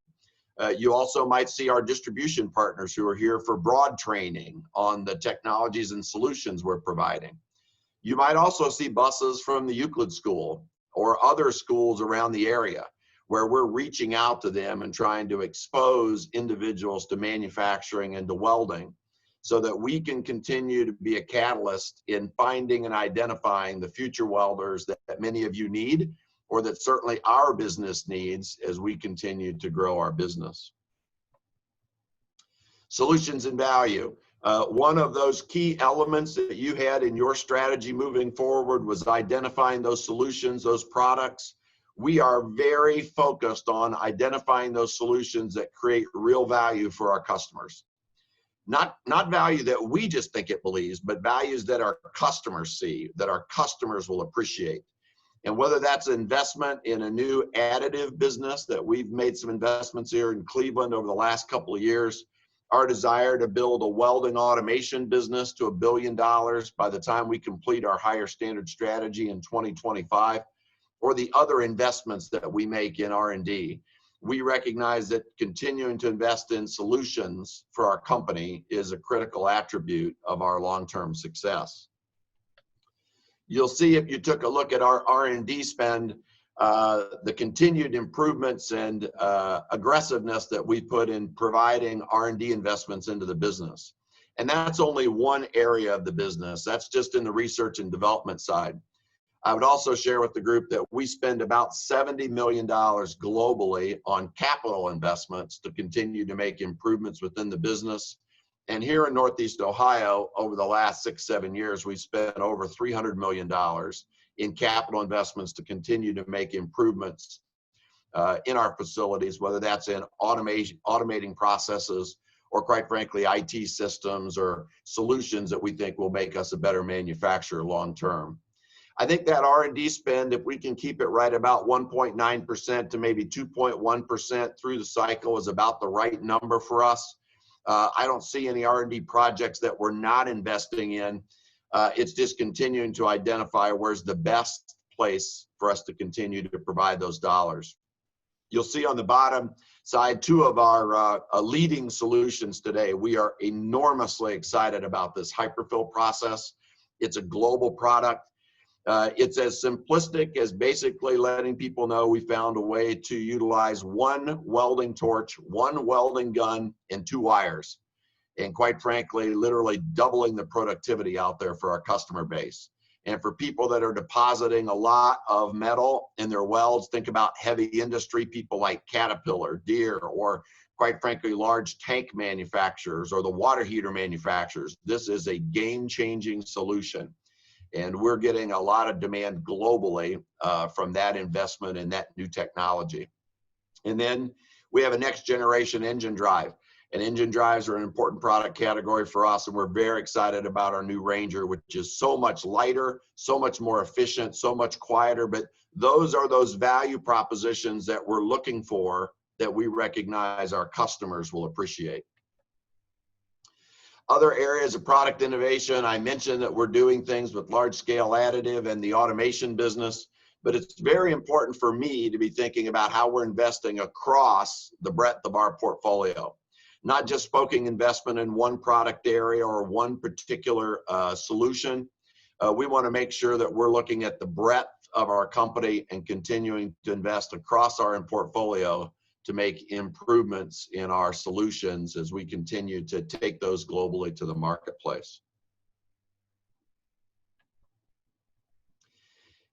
S3: You also might see our distribution partners who are here for broad training on the technologies and solutions we're providing. You might also see buses from the Euclid School or other schools around the area where we're reaching out to them and trying to expose individuals to manufacturing and to welding so that we can continue to be a catalyst in finding and identifying the future welders that many of you need, or that certainly our business needs as we continue to grow our business. Solutions and value. One of those key elements that you had in your strategy moving forward was identifying those solutions, those products. We are very focused on identifying those solutions that create real value for our customers. Not value that we just think it believes, but values that our customers see, that our customers will appreciate. And whether that's investment in a new additive business that we've made some investments here in Cleveland over the last couple of years, our desire to build a welding automation business to $1 billion by the time we complete our higher standard strategy in 2025, or the other investments that we make in R&D. We recognize that continuing to invest in solutions for our company is a critical attribute of our long-term success. You'll see if you took a look at our R&D spend, the continued improvements and aggressiveness that we put in providing R&D investments into the business. And that's only one area of the business. That's just in the research and development side. I would also share with the group that we spend about $70 million globally on capital investments to continue to make improvements within the business. And here in Northeast Ohio, over the last 6-7 years, we've spent over $300 million in capital investments to continue to make improvements in our facilities, whether that's in automating processes or quite frankly, IT systems or solutions that we think will make us a better manufacturer long term. I think that R&D spend, if we can keep it right about 1.9% to maybe 2.1% through the cycle, is about the right number for us. I don't see any R&D projects that we're not investing in. It's just continuing to identify where's the best place for us to continue to provide those dollars. You'll see on the bottom side 2 of our leading solutions today. We are enormously excited about this hyperfill process. It's a global product. It's as simplistic as basically letting people know we found a way to utilize 1 welding torch, 1 welding gun, and 2 wires. And quite frankly, literally doubling the productivity out there for our customer base. And for people that are depositing a lot of metal in their welds, think about heavy industry, people like Caterpillar, Deere, or quite frankly, large tank manufacturers or the water heater manufacturers. This is a game-changing solution. And we're getting a lot of demand globally from that investment in that new technology. And then we have a next generation engine drive. And engine drives are an important product category for us, and we're very excited about our new Ranger, which is so much lighter, so much more efficient, so much quieter. But those are those value propositions that we're looking for that we recognize our customers will appreciate. Other areas of product innovation, I mentioned that we're doing things with large-scale additive and the automation business, but it's very important for me to be thinking about how we're investing across the breadth of our portfolio. Not just focusing investment in one product area or one particular solution. We want to make sure that we're looking at the breadth of our company and continuing to invest across our portfolio to make improvements in our solutions as we continue to take those globally to the marketplace.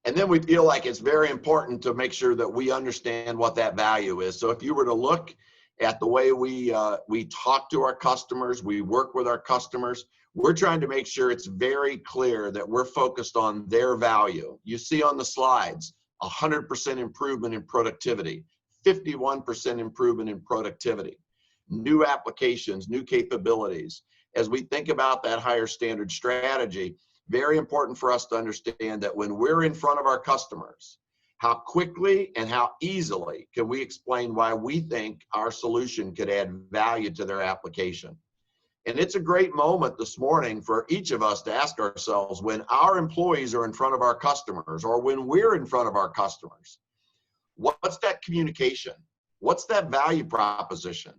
S3: And then we feel like it's very important to make sure that we understand what that value is. So if you were to look at the way we talk to our customers, we work with our customers, we're trying to make sure it's very clear that we're focused on their value. You see on the slides, 100% improvement in productivity, 51% improvement in productivity, new applications, new capabilities. As we think about that higher standard strategy, very important for us to understand that when we're in front of our customers, how quickly and how easily can we explain why we think our solution could add value to their application. And it's a great moment this morning for each of us to ask ourselves, when our employees are in front of our customers or when we're in front of our customers, what's that communication? What's that value proposition?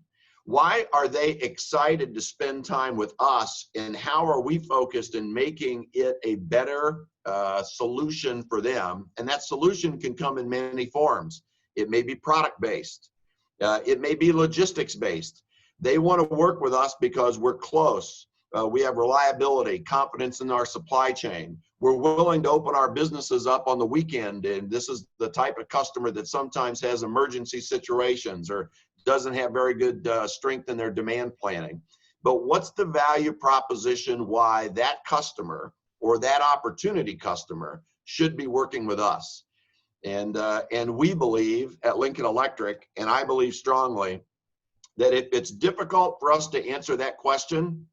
S3: Why are they excited to spend time with us, and how are we focused in making it a better solution for them? And that solution can come in many forms. It may be product-based. It may be logistics-based. They want to work with us because we're close. We have reliability, confidence in our supply chain. We're willing to open our businesses up on the weekend, and this is the type of customer that sometimes has emergency situations or doesn't have very good strength in their demand planning. But what's the value proposition why that customer or that opportunity customer should be working with us? And we believe at Lincoln Electric, and I believe strongly, that if it's difficult for us to answer that question,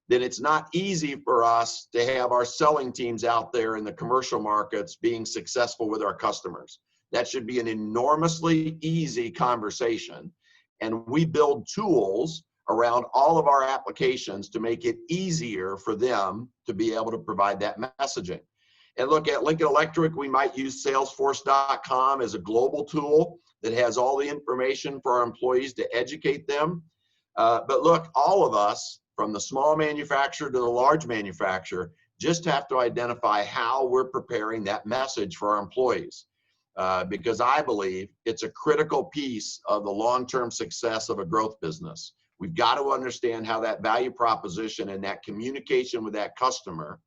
S3: then it's not easy for us to have our selling teams out there in the commercial markets being successful with our customers. That should be an enormously easy conversation. And we build tools around all of our applications to make it easier for them to be able to provide that messaging. And look, at Lincoln Electric, we might use Salesforce.com as a global tool that has all the information for our employees to educate them. But look, all of us, from the small manufacturer to the large manufacturer, just have to identify how we're preparing that message for our employees. Because I believe it's a critical piece of the long-term success of a growth business. We've got to understand how that value proposition and that communication with that customer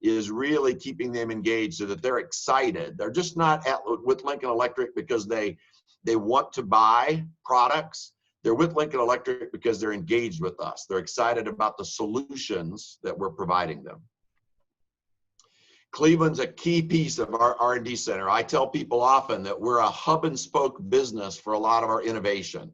S3: is really keeping them engaged so that they're excited. They're just not with Lincoln Electric because they want to buy products. They're with Lincoln Electric because they're engaged with us. They're excited about the solutions that we're providing them. Cleveland's a key piece of our R&D center. I tell people often that we're a hub and spoke business for a lot of our innovation.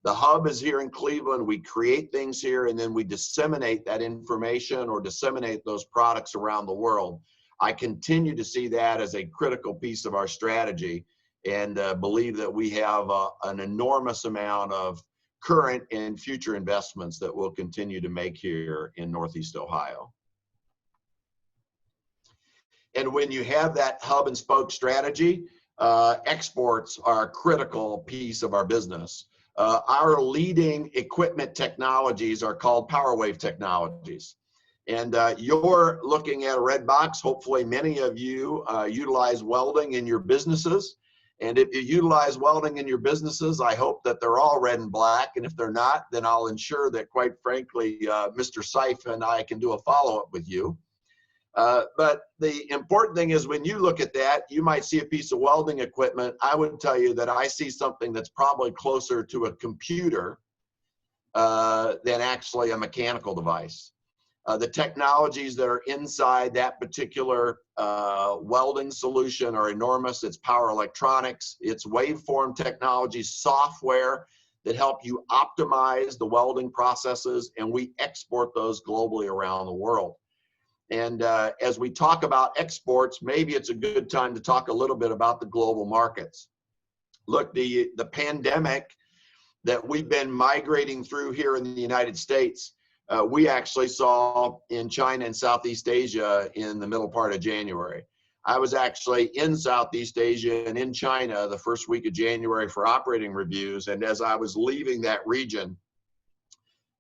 S3: The hub is here in Cleveland. We create things here, and then we disseminate that information or disseminate those products around the world. I continue to see that as a critical piece of our strategy, and believe that we have an enormous amount of current and future investments that we'll continue to make here in Northeast Ohio. And when you have that hub and spoke strategy, exports are a critical piece of our business. Our leading equipment technologies are called power wave technologies. And you're looking at a red box. Hopefully many of you utilize welding in your businesses. And if you utilize welding in your businesses, I hope that they're all red and black. And if they're not, then I'll ensure that, quite frankly, Mr. Seif and I can do a follow-up with you. But the important thing is, when you look at that, you might see a piece of welding equipment. I would tell you that I see something that's probably closer to a computer than actually a mechanical device. The technologies that are inside that particular welding solution are enormous. It's power electronics, it's waveform technology, software that help you optimize the welding processes, and we export those globally around the world. And as we talk about exports, maybe it's a good time to talk a little bit about the global markets. Look, the pandemic that we've been migrating through here in the United States, we actually saw in China and Southeast Asia in the middle part of January. I was actually in Southeast Asia and in China the first week of January for operating reviews. And as I was leaving that region,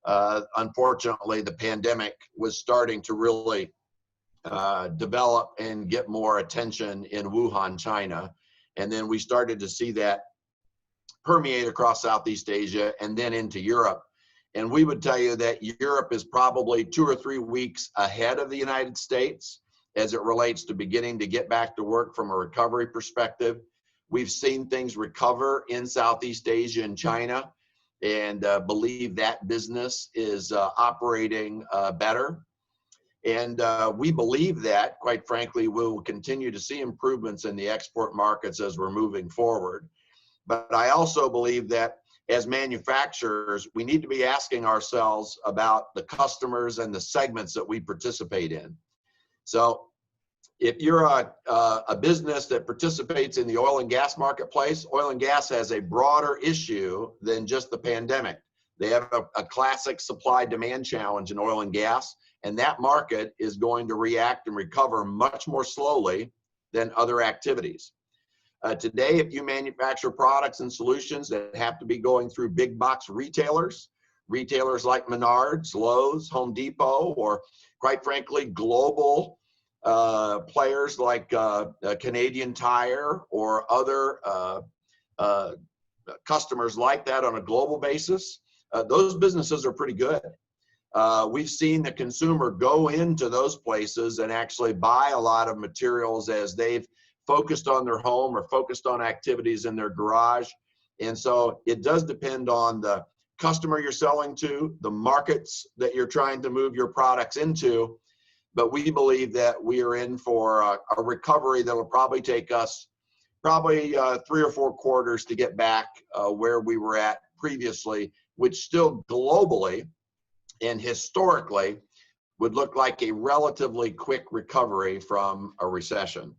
S3: unfortunately, the pandemic was starting to really develop and get more attention in Wuhan, China. And then we started to see that permeate across Southeast Asia and then into Europe. And we would tell you that Europe is probably 2 or 3 weeks ahead of the United States as it relates to beginning to get back to work from a recovery perspective. We've seen things recover in Southeast Asia and China, and believe that business is operating better. And we believe that, quite frankly, we will continue to see improvements in the export markets as we're moving forward. But I also believe that as manufacturers, we need to be asking ourselves about the customers and the segments that we participate in. So if you're a business that participates in the oil and gas marketplace, oil and gas has a broader issue than just the pandemic. They have a classic supply-demand challenge in oil and gas, and that market is going to react and recover much more slowly than other activities. Today, if you manufacture products and solutions that have to be going through big box retailers like Menards, Lowe's, Home Depot, or quite frankly, global players like Canadian Tire or other customers like that on a global basis, those businesses are pretty good. We've seen the consumer go into those places and actually buy a lot of materials as they've focused on their home or focused on activities in their garage. And so it does depend on the customer you're selling to, the markets that you're trying to move your products into. But we believe that we are in for a recovery that will probably take us 3 or 4 quarters to get back where we were at previously, which still globally and historically would look like a relatively quick recovery from a recession.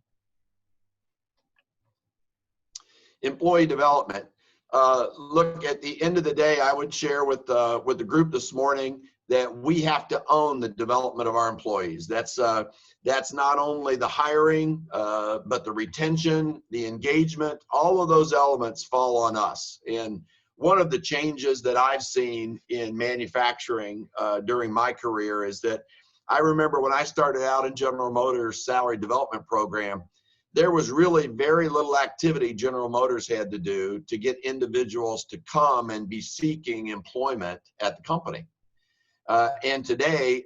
S3: Employee development. Look, at the end of the day, I would share with the group this morning that we have to own the development of our employees. That's not only the hiring, but the retention, the engagement, all of those elements fall on us. And one of the changes that I've seen in manufacturing during my career is that I remember when I started out in General Motors' salary development program, there was really very little activity General Motors had to do to get individuals to come and be seeking employment at the company. And today,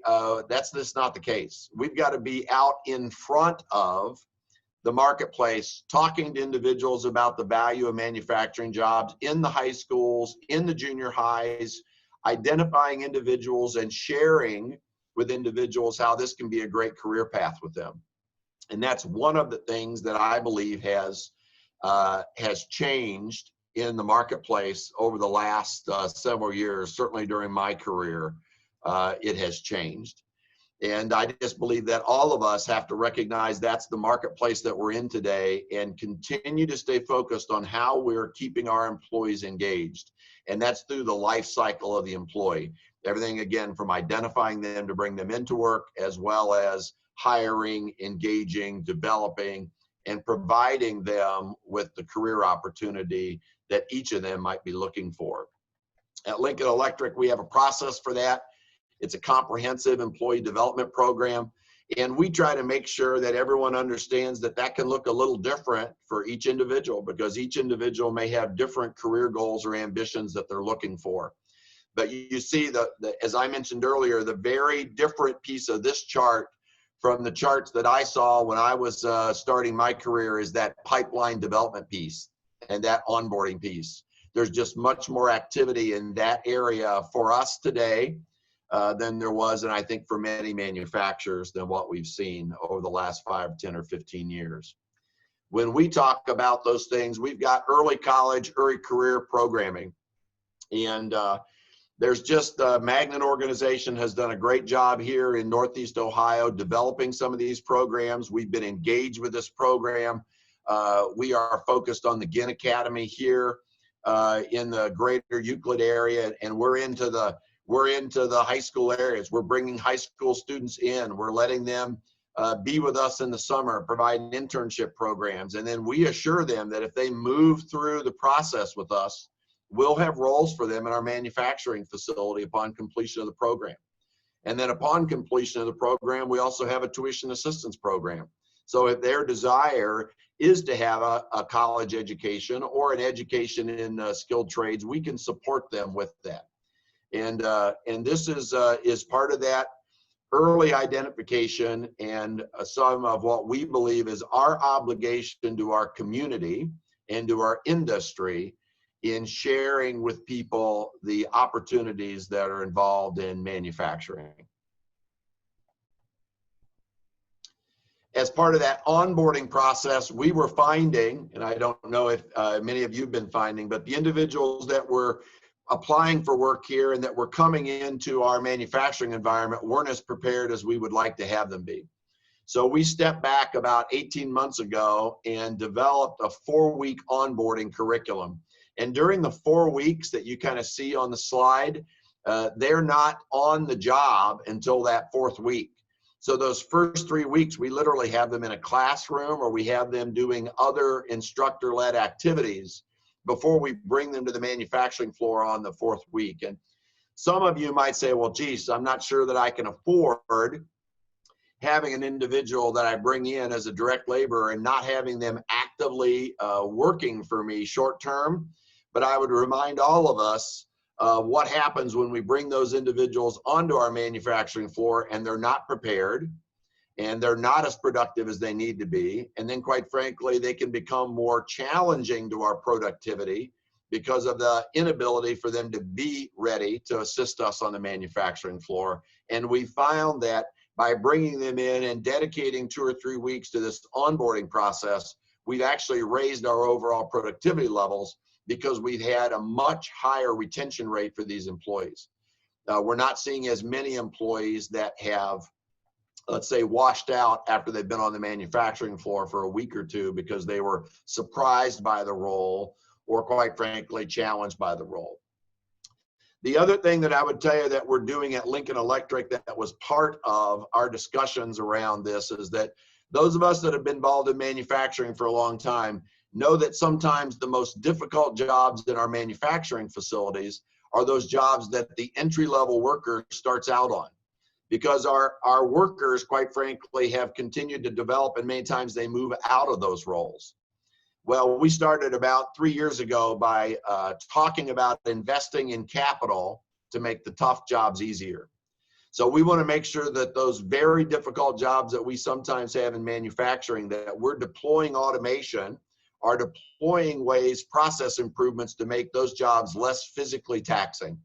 S3: that's just not the case. We've got to be out in front of the marketplace, talking to individuals about the value of manufacturing jobs in the high schools, in the junior highs, identifying individuals and sharing with individuals how this can be a great career path with them. And that's one of the things that I believe has changed in the marketplace over the last several years, certainly during my career, it has changed. And I just believe that all of us have to recognize that's the marketplace that we're in today and continue to stay focused on how we're keeping our employees engaged. And that's through the life cycle of the employee. Everything, again, from identifying them to bring them into work, as well as hiring, engaging, developing, and providing them with the career opportunity that each of them might be looking for. At Lincoln Electric, we have a process for that. It's a comprehensive employee development program, and we try to make sure that everyone understands that that can look a little different for each individual, because each individual may have different career goals or ambitions that they're looking for. But you see, as I mentioned earlier, the very different piece of this chart from the charts that I saw when I was starting my career is that pipeline development piece and that onboarding piece. There's just much more activity in that area for us today than there was, and I think for many manufacturers, than what we've seen over the last 5, 10, or 15 years. When we talk about those things, we've got early college, early career programming. And there's just the Magnet organization has done a great job here in Northeast Ohio developing some of these programs. We've been engaged with this program. We are focused on the Ginn Academy here in the greater Euclid area, and we're into the high school areas. We're bringing high school students in. We're letting them be with us in the summer, providing internship programs. And then we assure them that if they move through the process with us, we'll have roles for them in our manufacturing facility upon completion of the program. And then upon completion of the program, we also have a tuition assistance program. So if their desire is to have a college education or an education in skilled trades, we can support them with that. And this is part of that early identification and some of what we believe is our obligation to our community and to our industry in sharing with people the opportunities that are involved in manufacturing. As part of that onboarding process, we were finding, and I don't know if many of you have been finding, but the individuals that were applying for work here and that were coming into our manufacturing environment weren't as prepared as we would like to have them be. So we stepped back about 18 months ago and developed a 4-week onboarding curriculum. And during the 4 weeks that you kind of see on the slide, they're not on the job until that 4th week. So those first 3 weeks, we literally have them in a classroom or we have them doing other instructor-led activities before we bring them to the manufacturing floor on the 4th week. And some of you might say, well, geez, I'm not sure that I can afford having an individual that I bring in as a direct laborer and not having them actively working for me short term. But I would remind all of us what happens when we bring those individuals onto our manufacturing floor and they're not prepared and they're not as productive as they need to be. And then quite frankly, they can become more challenging to our productivity because of the inability for them to be ready to assist us on the manufacturing floor. And we found that by bringing them in and dedicating 2 or 3 weeks to this onboarding process, we've actually raised our overall productivity levels because we've had a much higher retention rate for these employees. We're not seeing as many employees that have, let's say, washed out after they've been on the manufacturing floor for a week or two because they were surprised by the role or quite frankly challenged by the role. The other thing that I would tell you that we're doing at Lincoln Electric that was part of our discussions around this is that those of us that have been involved in manufacturing for a long time know that sometimes the most difficult jobs in our manufacturing facilities are those jobs that the entry-level worker starts out on. Because our workers, quite frankly, have continued to develop and many times they move out of those roles. Well, we started about 3 years ago by talking about investing in capital to make the tough jobs easier. So we want to make sure that those very difficult jobs that we sometimes have in manufacturing, that we're deploying automation, are deploying ways, process improvements to make those jobs less physically taxing.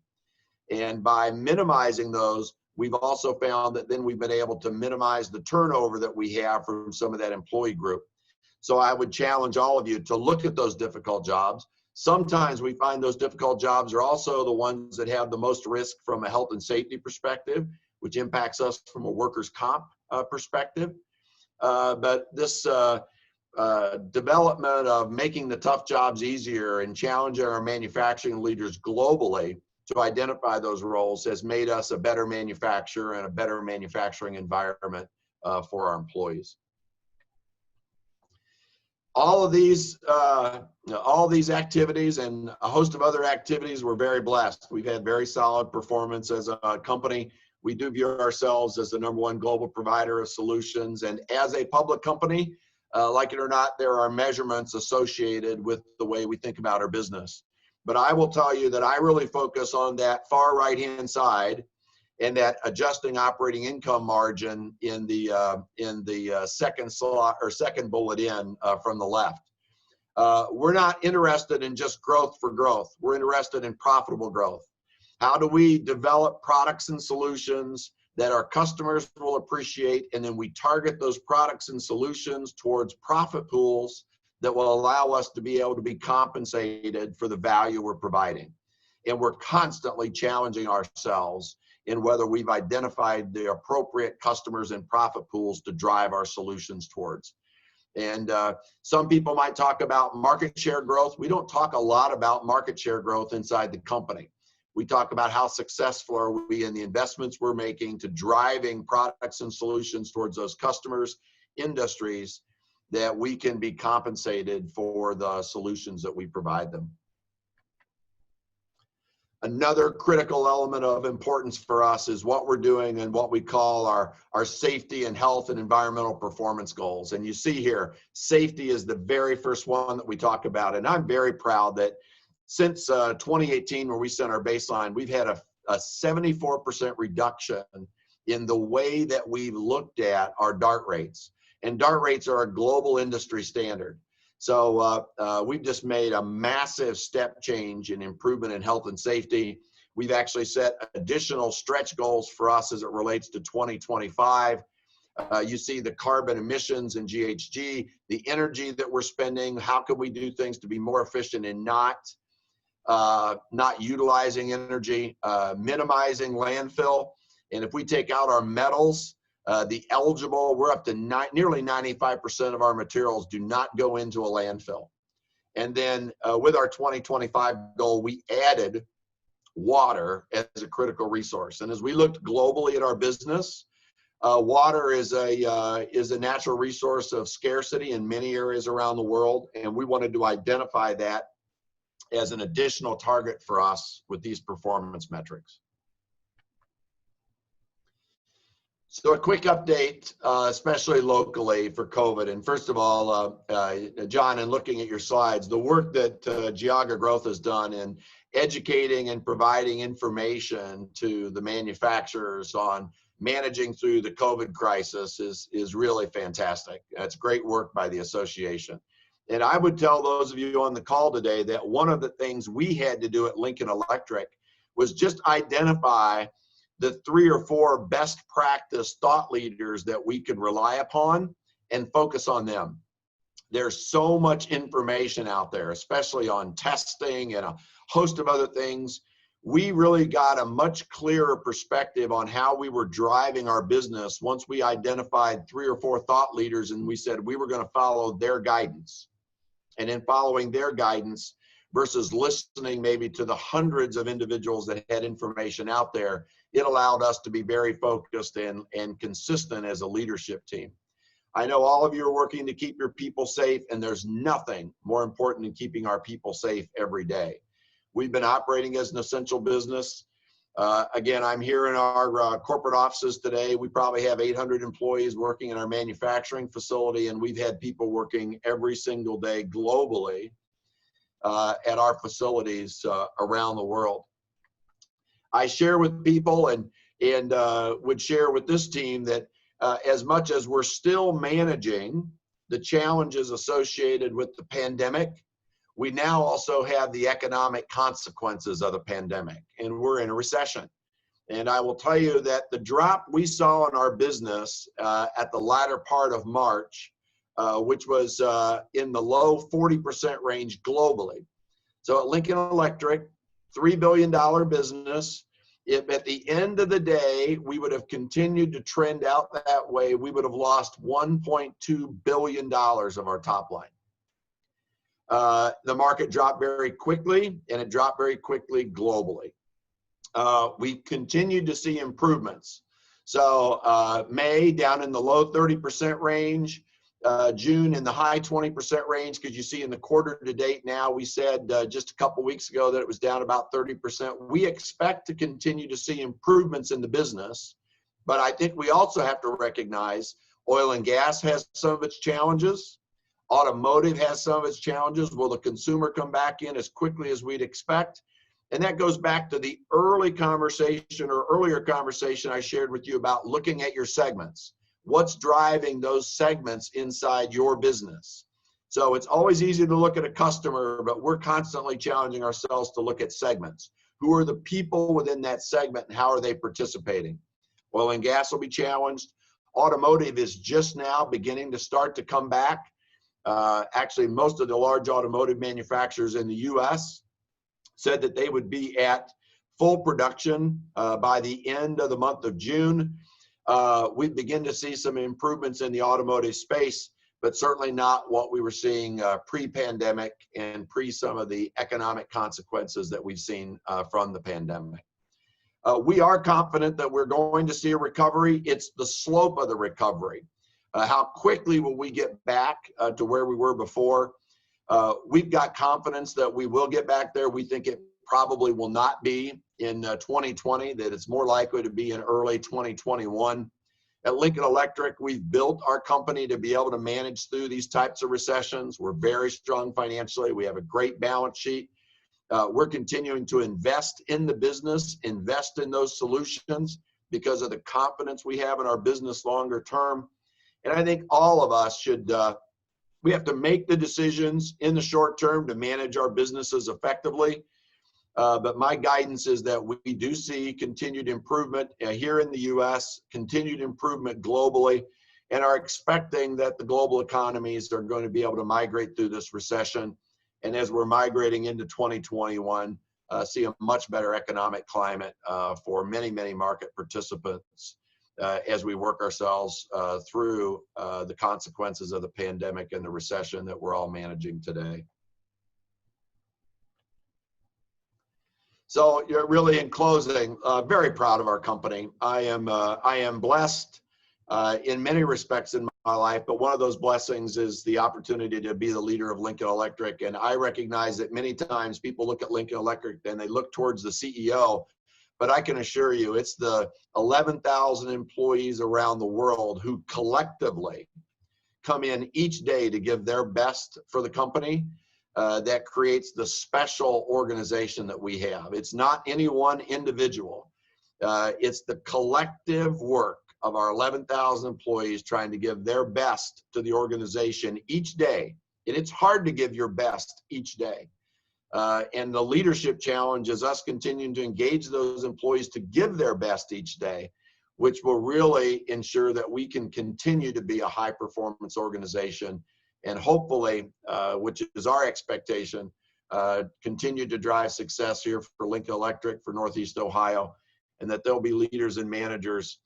S3: And by minimizing those, we've also found that then we've been able to minimize the turnover that we have from some of that employee group. So I would challenge all of you to look at those difficult jobs, Sometimes we find those difficult jobs are also the ones that have the most risk from a health and safety perspective, which impacts us from a workers' comp perspective. But this development of making the tough jobs easier and challenging our manufacturing leaders globally to identify those roles has made us a better manufacturer and a better manufacturing environment for our employees. All of these activities and a host of other activities, we're very blessed. We've had very solid performance as a company. We do view ourselves as the #1 global provider of solutions. And as a public company, like it or not, there are measurements associated with the way we think about our business. But I will tell you that I really focus on that far right-hand side and that adjusting operating income margin in the second slot or second bullet in from the left. We're not interested in just growth for growth. We're interested in profitable growth. How do we develop products and solutions that our customers will appreciate, and then we target those products and solutions towards profit pools that will allow us to be able to be compensated for the value we're providing. And we're constantly challenging ourselves in whether we've identified the appropriate customers and profit pools to drive our solutions towards. And some people might talk about market share growth. We don't talk a lot about market share growth inside the company. We talk about how successful are we in the investments we're making to driving products and solutions towards those customers, industries, that we can be compensated for the solutions that we provide them. Another critical element of importance for us is what we're doing and what we call our safety and health and environmental performance goals. And you see here, safety is the very first one that we talk about. And I'm very proud that since 2018, where we set our baseline, we've had a 74% reduction in the way that we've looked at our DART rates. And DART rates are a global industry standard. So we've just made a massive step change in improvement in health and safety. We've actually set additional stretch goals for us as it relates to 2025. You see the carbon emissions and GHG, the energy that we're spending. How can we do things to be more efficient and not utilizing energy, minimizing landfill. And if we take out our metals, the eligible, we're up to nearly 95% of our materials do not go into a landfill. And then with our 2025 goal, we added water as a critical resource. And as we looked globally at our business, water is a natural resource of scarcity in many areas around the world. And we wanted to identify that as an additional target for us with these performance metrics. So a quick update, especially locally for COVID. And first of all, John, in looking at your slides, the work that Geauga Growth has done in educating and providing information to the manufacturers on managing through the COVID crisis is really fantastic. That's great work by the association. And I would tell those of you on the call today that one of the things we had to do at Lincoln Electric was just identify the 3 or 4 best practice thought leaders that we could rely upon and focus on them. There's so much information out there, especially on testing and a host of other things. We really got a much clearer perspective on how we were driving our business once we identified 3 or 4 thought leaders and we said we were going to follow their guidance. And in following their guidance versus listening maybe to the hundreds of individuals that had information out there, it allowed us to be very focused and consistent as a leadership team. I know all of you are working to keep your people safe, and there's nothing more important than keeping our people safe every day. We've been operating as an essential business. Again, I'm here in our corporate offices today. We probably have 800 employees working in our manufacturing facility, and we've had people working every single day globally at our facilities around the world. I share with people and would share with this team that as much as we're still managing the challenges associated with the pandemic, we now also have the economic consequences of the pandemic, and we're in a recession. And I will tell you that the drop we saw in our business at the latter part of March, which was in the low 40% range globally, So at Lincoln Electric, $3 billion business. If at the end of the day, we would have continued to trend out that way, we would have lost $1.2 billion of our top line. The market dropped very quickly, and it dropped very quickly globally. We continued to see improvements. So May down in the low 30% range, June in the high 20% range, because you see in the quarter to date now, we said just a couple weeks ago that it was down about 30%. We expect to continue to see improvements in the business, but I think we also have to recognize oil and gas has some of its challenges. Automotive has some of its challenges. Will the consumer come back in as quickly as we'd expect? And that goes back to the earlier conversation I shared with you about looking at your segments. What's driving those segments inside your business? So it's always easy to look at a customer, but we're constantly challenging ourselves to look at segments. Who are the people within that segment and how are they participating? Oil and gas will be challenged. Automotive is just now beginning to start to come back. Actually, most of the large automotive manufacturers in the US said that they would be at full production by the end of the month of June. We begin to see some improvements in the automotive space, but certainly not what we were seeing pre-pandemic and pre some of the economic consequences that we've seen from the pandemic. We are confident that we're going to see a recovery. It's the slope of the recovery. How quickly will we get back to where we were before? We've got confidence that we will get back there. We think it probably will not be in 2020, that it's more likely to be in early 2021. At Lincoln Electric, we've built our company to be able to manage through these types of recessions. We're very strong financially. We have a great balance sheet. We're continuing to invest in the business, invest in those solutions because of the confidence we have in our business longer term. And I think all of us should, we have to make the decisions in the short term to manage our businesses effectively. But my guidance is that we do see continued improvement here in the US, continued improvement globally, and are expecting that the global economies are going to be able to migrate through this recession. And as we're migrating into 2021, see a much better economic climate for many, many market participants as we work ourselves through the consequences of the pandemic and the recession that we're all managing today. So really in closing, very proud of our company. I am blessed in many respects in my life, but one of those blessings is the opportunity to be the leader of Lincoln Electric. And I recognize that many times people look at Lincoln Electric and they look towards the CEO, but I can assure you it's the 11,000 employees around the world who collectively come in each day to give their best for the company. That creates the special organization that we have. It's not any one individual. It's the collective work of our 11,000 employees trying to give their best to the organization each day. And it's hard to give your best each day. And the leadership challenge is us continuing to engage those employees to give their best each day, which will really ensure that we can continue to be a high performance organization. And hopefully, which is our expectation, continue to drive success here for Lincoln Electric, for Northeast Ohio, and that there'll be leaders and managers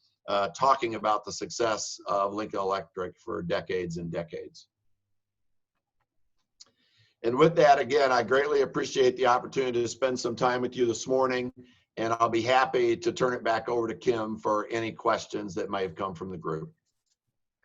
S3: talking about the success of Lincoln Electric for decades and decades. And with that, again, I greatly appreciate the opportunity to spend some time with you this morning, and I'll be happy to turn it back over to Kim for any questions that might have come from the group.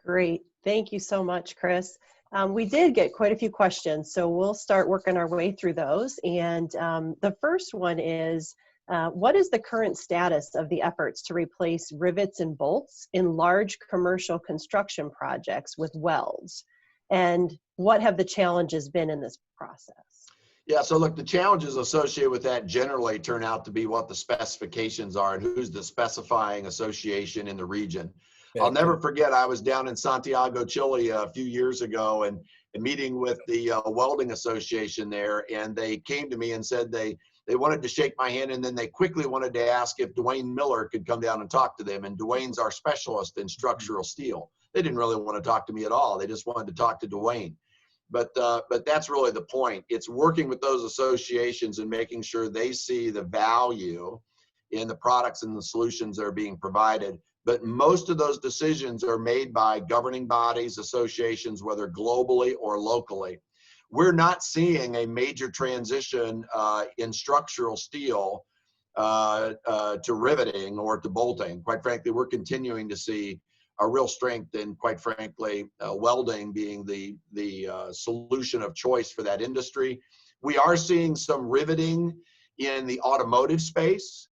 S1: Great. Thank you so much, Chris. We did get quite a few questions, so we'll start working our way through those. And the first one is, what is the current status of the efforts to replace rivets and bolts in large commercial construction projects with welds? And what have the challenges been in this process?
S3: Yeah, so look, the challenges associated with that generally turn out to be what the specifications are and who's the specifying association in the region. I'll never forget, I was down in Santiago, Chile a few years ago and meeting with the welding association there, and they came to me and said they wanted to shake my hand, and then they quickly wanted to ask if Dwayne Miller could come down and talk to them. And Dwayne's our specialist in structural steel. They didn't really want to talk to me at all. They just wanted to talk to Dwayne. But that's really the point. It's working with those associations and making sure they see the value in the products and the solutions that are being provided. But most of those decisions are made by governing bodies, associations, whether globally or locally. We're not seeing a major transition in structural steel to riveting or to bolting. Quite frankly, we're continuing to see a real strength in, quite frankly, welding being the solution of choice for that industry. We are seeing some riveting in the automotive space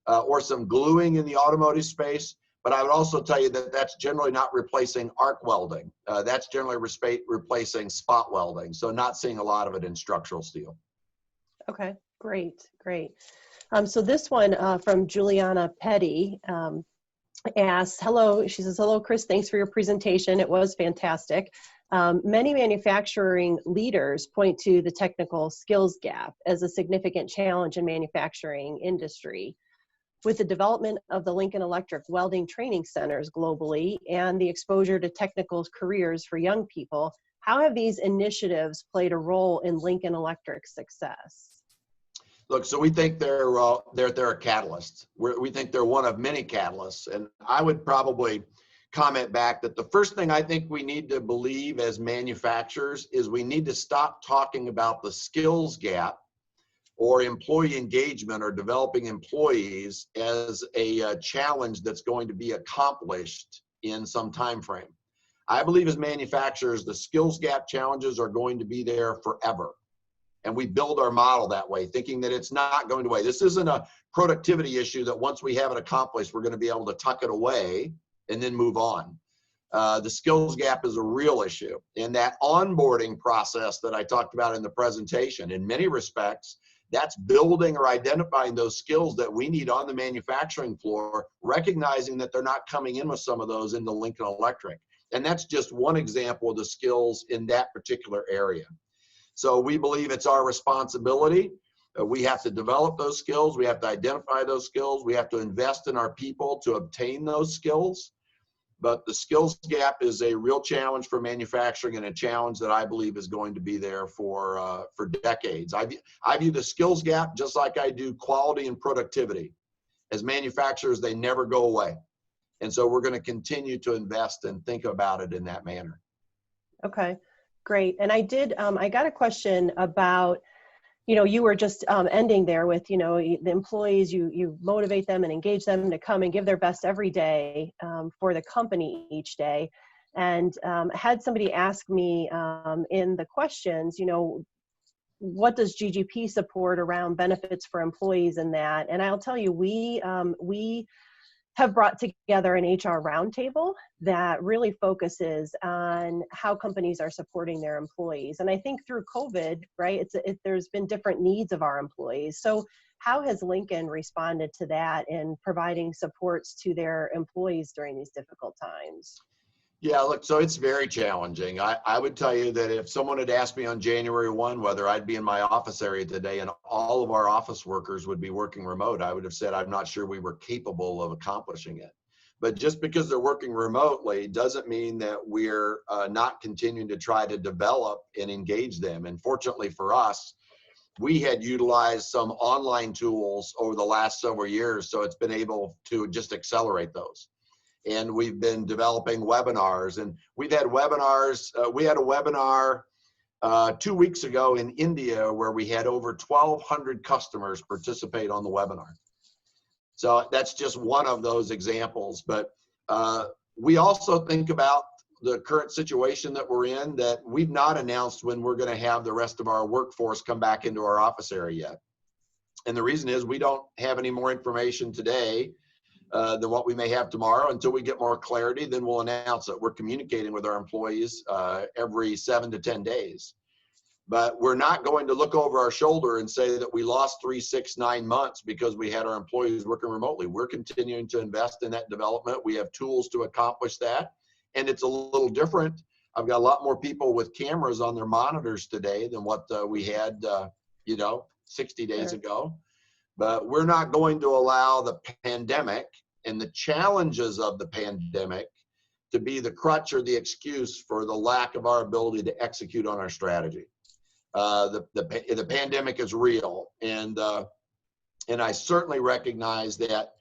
S3: or some gluing in the automotive space. But I would also tell you that that's generally not replacing arc welding. That's generally replacing spot welding. So not seeing a lot of it in structural steel.
S1: Okay, great. So this one from Juliana Petty asks, hello, she says, hello, Chris, thanks for your presentation. It was fantastic. Many manufacturing leaders point to the technical skills gap as a significant challenge in manufacturing industry. With the development of the Lincoln Electric welding training centers globally and the exposure to technical careers for young people, how have these initiatives played a role in Lincoln Electric's success?
S3: Look, so we think they're a catalyst. We think they're one of many catalysts. And I would probably comment back that the first thing I think we need to believe as manufacturers is we need to stop talking about the skills gap or employee engagement or developing employees as a challenge that's going to be accomplished in some time frame. I believe as manufacturers, the skills gap challenges are going to be there forever. And we build our model that way, thinking that it's not going away. This isn't a productivity issue that once we have it accomplished, we're going to be able to tuck it away and then move on. The skills gap is a real issue. And that onboarding process that I talked about in the presentation, in many respects, that's building or identifying those skills that we need on the manufacturing floor, recognizing that they're not coming in with some of those into Lincoln Electric. And that's just one example of the skills in that particular area. So we believe it's our responsibility. We have to develop those skills. We have to identify those skills. We have to invest in our people to obtain those skills. But the skills gap is a real challenge for manufacturing and a challenge that I believe is going to be there for decades. I view the skills gap just like I do quality and productivity. As manufacturers, they never go away. And so we're going to continue to invest and think about it in that manner.
S1: Okay, great. And I got a question about, you were just ending there with, the employees, you motivate them and engage them to come and give their best every day for the company each day. And had somebody ask me in the questions, what does GGP support around benefits for employees and that? And I'll tell you, we have brought together an HR roundtable that really focuses on how companies are supporting their employees. And I think through COVID, right, there's been different needs of our employees. So how has Lincoln responded to that in providing supports to their employees during these difficult times?
S3: Yeah, look, so it's very challenging. I would tell you that if someone had asked me on January 1 whether I'd be in my office area today and all of our office workers would be working remote, I would have said I'm not sure we were capable of accomplishing it. But just because they're working remotely doesn't mean that we're not continuing to try to develop and engage them. And fortunately for us, we had utilized some online tools over the last several years, so it's been able to just accelerate those. And we've been developing webinars, and we've had webinars. We had a webinar 2 weeks ago in India where we had over 1,200 customers participate on the webinar. So that's just one of those examples. But we also think about the current situation that we're in, that we've not announced when we're going to have the rest of our workforce come back into our office area yet. And the reason is we don't have any more information today than what we may have tomorrow. Until we get more clarity, then we'll announce it. We're communicating with our employees every 7 to 10 days. But we're not going to look over our shoulder and say that we lost 3, 6, 9 months because we had our employees working remotely. We're continuing to invest in that development. We have tools to accomplish that. And it's a little different. I've got a lot more people with cameras on their monitors today than what we had, 60 days ago. But we're not going to allow the pandemic and the challenges of the pandemic to be the crutch or the excuse for the lack of our ability to execute on our strategy. The pandemic is real, and I certainly recognize that,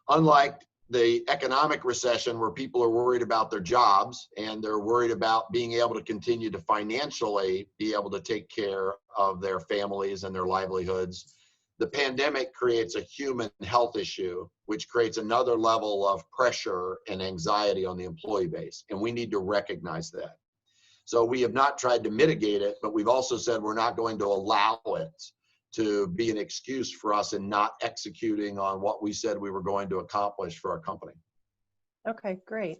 S3: unlike the economic recession where people are worried about their jobs and they're worried about being able to continue to financially be able to take care of their families and their livelihoods, the pandemic creates a human health issue, which creates another level of pressure and anxiety on the employee base. And we need to recognize that. So we have not tried to mitigate it, but we've also said we're not going to allow it to be an excuse for us in not executing on what we said we were going to accomplish for our company.
S1: Okay, great.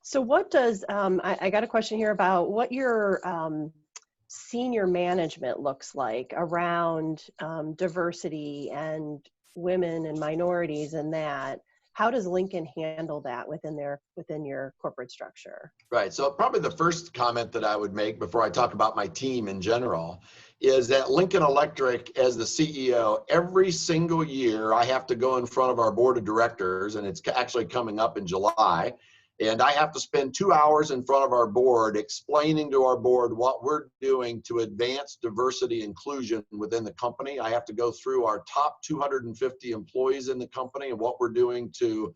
S1: So what does, I got a question here about what your senior management looks like around diversity and women and minorities and that. How does Lincoln handle that within your corporate structure?
S3: Right. So probably the first comment that I would make before I talk about my team in general is that Lincoln Electric, as the CEO, every single year I have to go in front of our board of directors, and it's actually coming up in July, and I have to spend 2 hours in front of our board explaining to our board what we're doing to advance diversity inclusion within the company. I have to go through our top 250 employees in the company and what we're doing to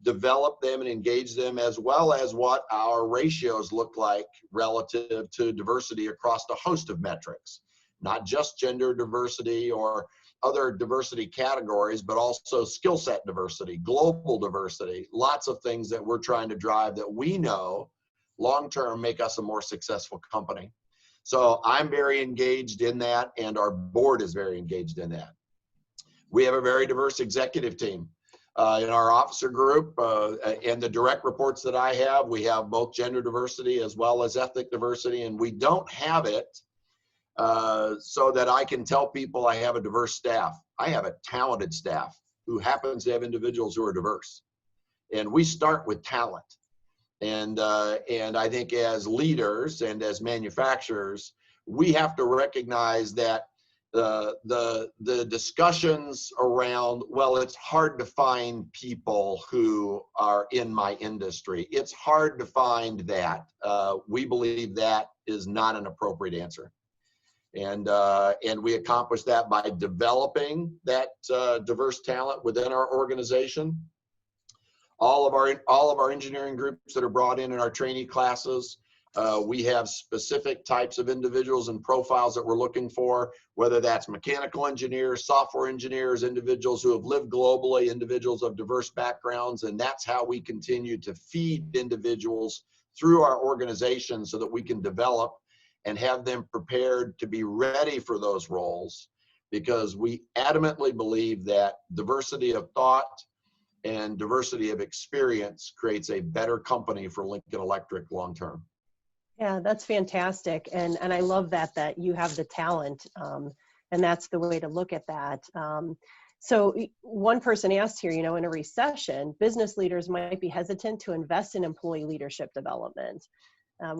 S3: develop them and engage them, as well as what our ratios look like relative to diversity across a host of metrics, not just gender diversity or other diversity categories, but also skill set diversity, global diversity, lots of things that we're trying to drive that we know long-term make us a more successful company. So I'm very engaged in that, and our board is very engaged in that. We have a very diverse executive team. In our officer group and the direct reports that I have, we have both gender diversity as well as ethnic diversity, and we don't have it so that I can tell people I have a diverse staff. I have a talented staff who happens to have individuals who are diverse. And we start with talent. And I think as leaders and as manufacturers, we have to recognize that the discussions around, well, it's hard to find people who are in my industry. It's hard to find that. We believe that is not an appropriate answer. And we accomplish that by developing that diverse talent within our organization. All of our engineering groups that are brought in our trainee classes, we have specific types of individuals and profiles that we're looking for, whether that's mechanical engineers, software engineers, individuals who have lived globally, individuals of diverse backgrounds, and that's how we continue to feed individuals through our organization so that we can develop and have them prepared to be ready for those roles, because we adamantly believe that diversity of thought and diversity of experience creates a better company for Lincoln Electric long term.
S1: Yeah, that's fantastic. And I love that you have the talent, and that's the way to look at that. So one person asked here, in a recession, business leaders might be hesitant to invest in employee leadership development,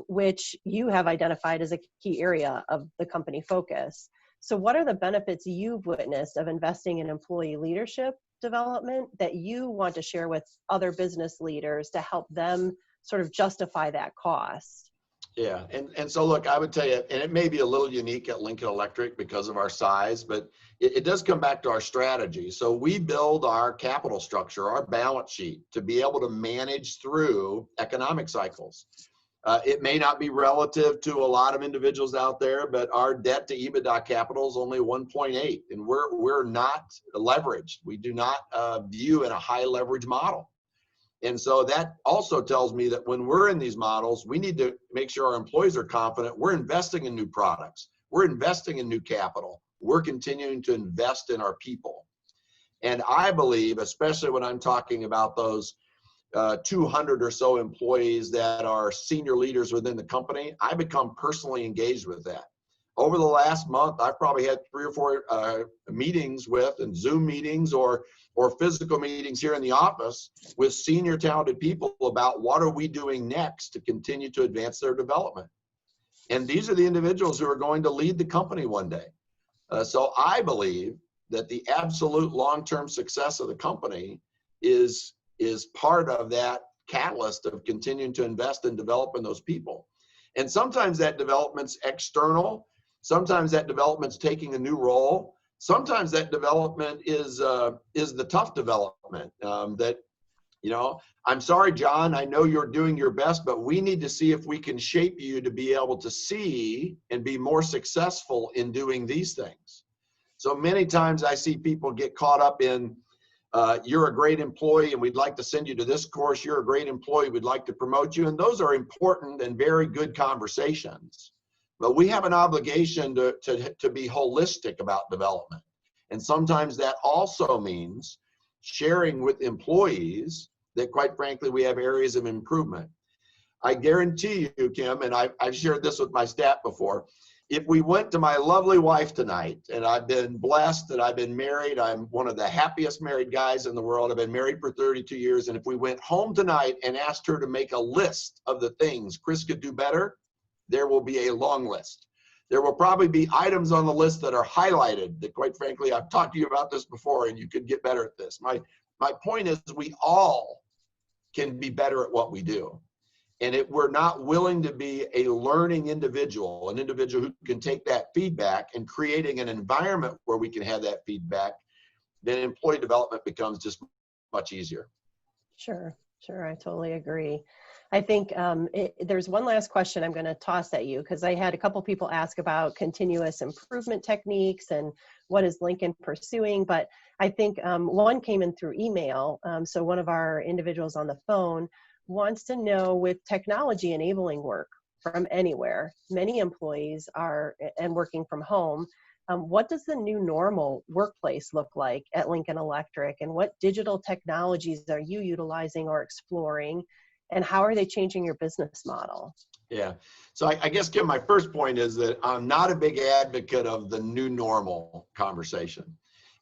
S1: which you have identified as a key area of the company focus. So what are the benefits you've witnessed of investing in employee leadership development that you want to share with other business leaders to help them sort of justify that cost?
S3: Yeah, and so look, I would tell you, and it may be a little unique at Lincoln Electric because of our size, but it does come back to our strategy. So we build our capital structure, our balance sheet, to be able to manage through economic cycles. It may not be relative to a lot of individuals out there, but our debt to EBITDA capital is only 1.8, and we're not leveraged. We do not view in a high leverage model. And so that also tells me that when we're in these models, we need to make sure our employees are confident. We're investing in new products. We're investing in new capital. We're continuing to invest in our people. And I believe, especially when I'm talking about those 200 or so employees that are senior leaders within the company, I become personally engaged with that. Over the last month, I've probably had 3 or 4 meetings with, and Zoom meetings or physical meetings here in the office with senior talented people about what are we doing next to continue to advance their development. And these are the individuals who are going to lead the company one day. So I believe that the absolute long-term success of the company is part of that catalyst of continuing to invest and develop in those people. And sometimes that development's external, sometimes that development's taking a new role, sometimes that development is the tough development that, you know, I'm sorry, John, I know you're doing your best, but we need to see if we can shape you to be able to see and be more successful in doing these things. So many times I see people get caught up in, you're a great employee and we'd like to send you to this course. You're a great employee, we'd like to promote you. And those are important and very good conversations. But we have an obligation to be holistic about development. And sometimes that also means sharing with employees that, quite frankly, we have areas of improvement. I guarantee you, Kim, and I've shared this with my staff before, if we went to my lovely wife tonight, and I've been blessed that I've been married, I'm one of the happiest married guys in the world, I've been married for 32 years, and if we went home tonight and asked her to make a list of the things Chris could do better, there will be a long list. There will probably be items on the list that are highlighted that, quite frankly, I've talked to you about this before and you could get better at this. My point is we all can be better at what we do. And if we're not willing to be a learning individual, an individual who can take that feedback and creating an environment where we can have that feedback, then employee development becomes just much easier.
S1: Sure, I totally agree. I think there's one last question I'm going to toss at you, because I had a couple people ask about continuous improvement techniques and what is Lincoln pursuing, but I think one came in through email. So one of our individuals on the phone wants to know, with technology enabling work from anywhere, many employees are and working from home, what does the new normal workplace look like at Lincoln Electric, and what digital technologies are you utilizing or exploring, and how are they changing your business model?
S3: Yeah, so I guess, Kim, my first point is that I'm not a big advocate of the new normal conversation.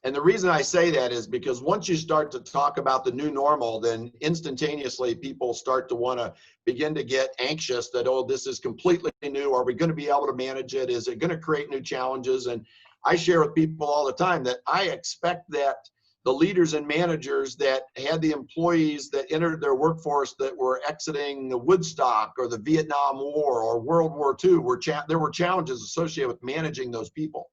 S3: And the reason I say that is because once you start to talk about the new normal, then instantaneously people start to want to begin to get anxious that, oh, this is completely new. Are we going to be able to manage it? Is it going to create new challenges? And I share with people all the time that I expect that the leaders and managers that had the employees that entered their workforce that were exiting the Woodstock or the Vietnam War or World War II, there were challenges associated with managing those people.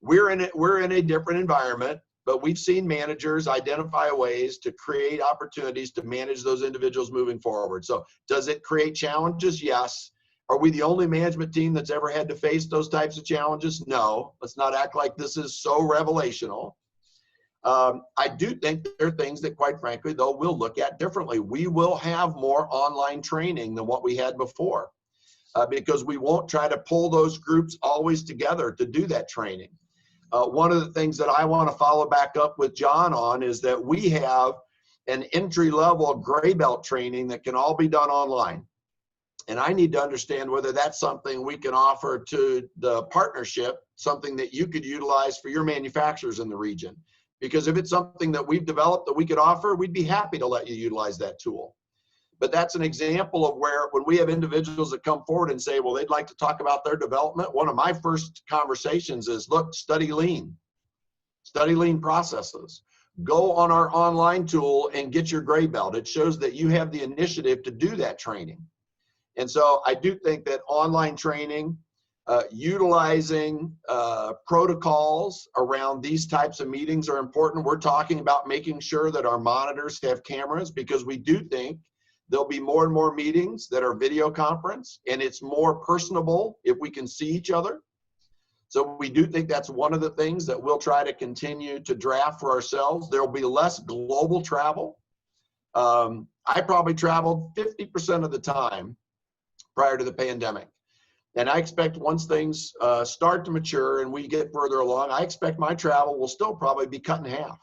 S3: We're in a different environment, but we've seen managers identify ways to create opportunities to manage those individuals moving forward. So does it create challenges? Yes. Are we the only management team that's ever had to face those types of challenges? No. Let's not act like this is so revelational. I do think there are things that, quite frankly, though, we'll look at differently. We will have more online training than what we had before, because we won't try to pull those groups always together to do that training. One of the things that I want to follow back up with John on is that we have an entry-level gray belt training that can all be done online. And I need to understand whether that's something we can offer to the partnership, something that you could utilize for your manufacturers in the region. Because if it's something that we've developed that we could offer, we'd be happy to let you utilize that tool. But that's an example of where, when we have individuals that come forward and say, well, they'd like to talk about their development, one of my first conversations is, look, study lean processes. Go on our online tool and get your gray belt. It shows that you have the initiative to do that training. And so I do think that online training, utilizing protocols around these types of meetings are important. We're talking about making sure that our monitors have cameras, because we do think there'll be more and more meetings that are video conference, and it's more personable if we can see each other. So we do think that's one of the things that we'll try to continue to draft for ourselves. There'll be less global travel. I probably traveled 50% of the time prior to the pandemic. And I expect once things start to mature and we get further along, I expect my travel will still probably be cut in half.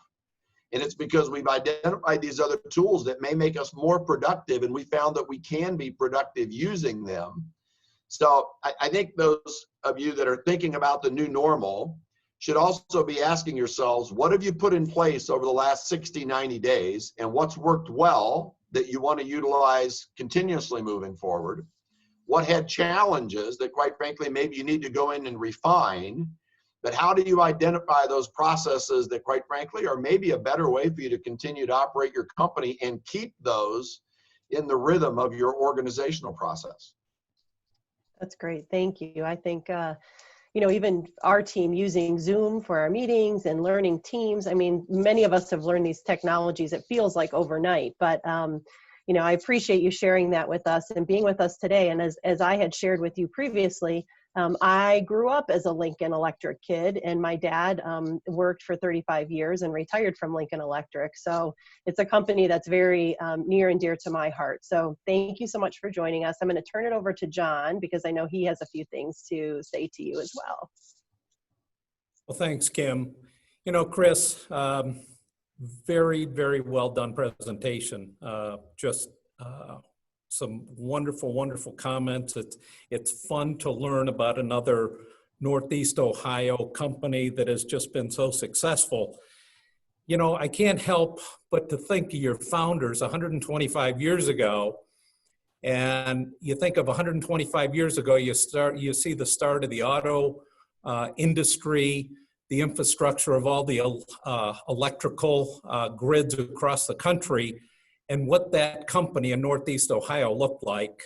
S3: And it's because we've identified these other tools that may make us more productive, and we found that we can be productive using them. So I think those of you that are thinking about the new normal should also be asking yourselves, what have you put in place over the last 60, 90 days, and what's worked well that you want to utilize continuously moving forward? What had challenges that, quite frankly, maybe you need to go in and refine? But how do you identify those processes that, quite frankly, are maybe a better way for you to continue to operate your company and keep those in the rhythm of your organizational process.
S1: That's great. Thank you. I think, you know, even our team using Zoom for our meetings and learning Teams. I mean, many of us have learned these technologies. It feels like overnight, but, you know, I appreciate you sharing that with us and being with us today. And as I had shared with you previously, I grew up as a Lincoln Electric kid, and my dad worked for 35 years and retired from Lincoln Electric. So it's a company that's very near and dear to my heart. So thank you so much for joining us. I'm going to turn it over to John because I know he has a few things to say to you as well.
S2: Well, thanks, Kim. You know, Chris, very, very well done presentation. Some wonderful, wonderful comments. It's fun to learn about another Northeast Ohio company that has just been so successful. You know, I can't help but to think of your founders 125 years ago, and you think of 125 years ago, you see the start of the auto industry, the infrastructure of all the electrical grids across the country, and what that company in Northeast Ohio looked like.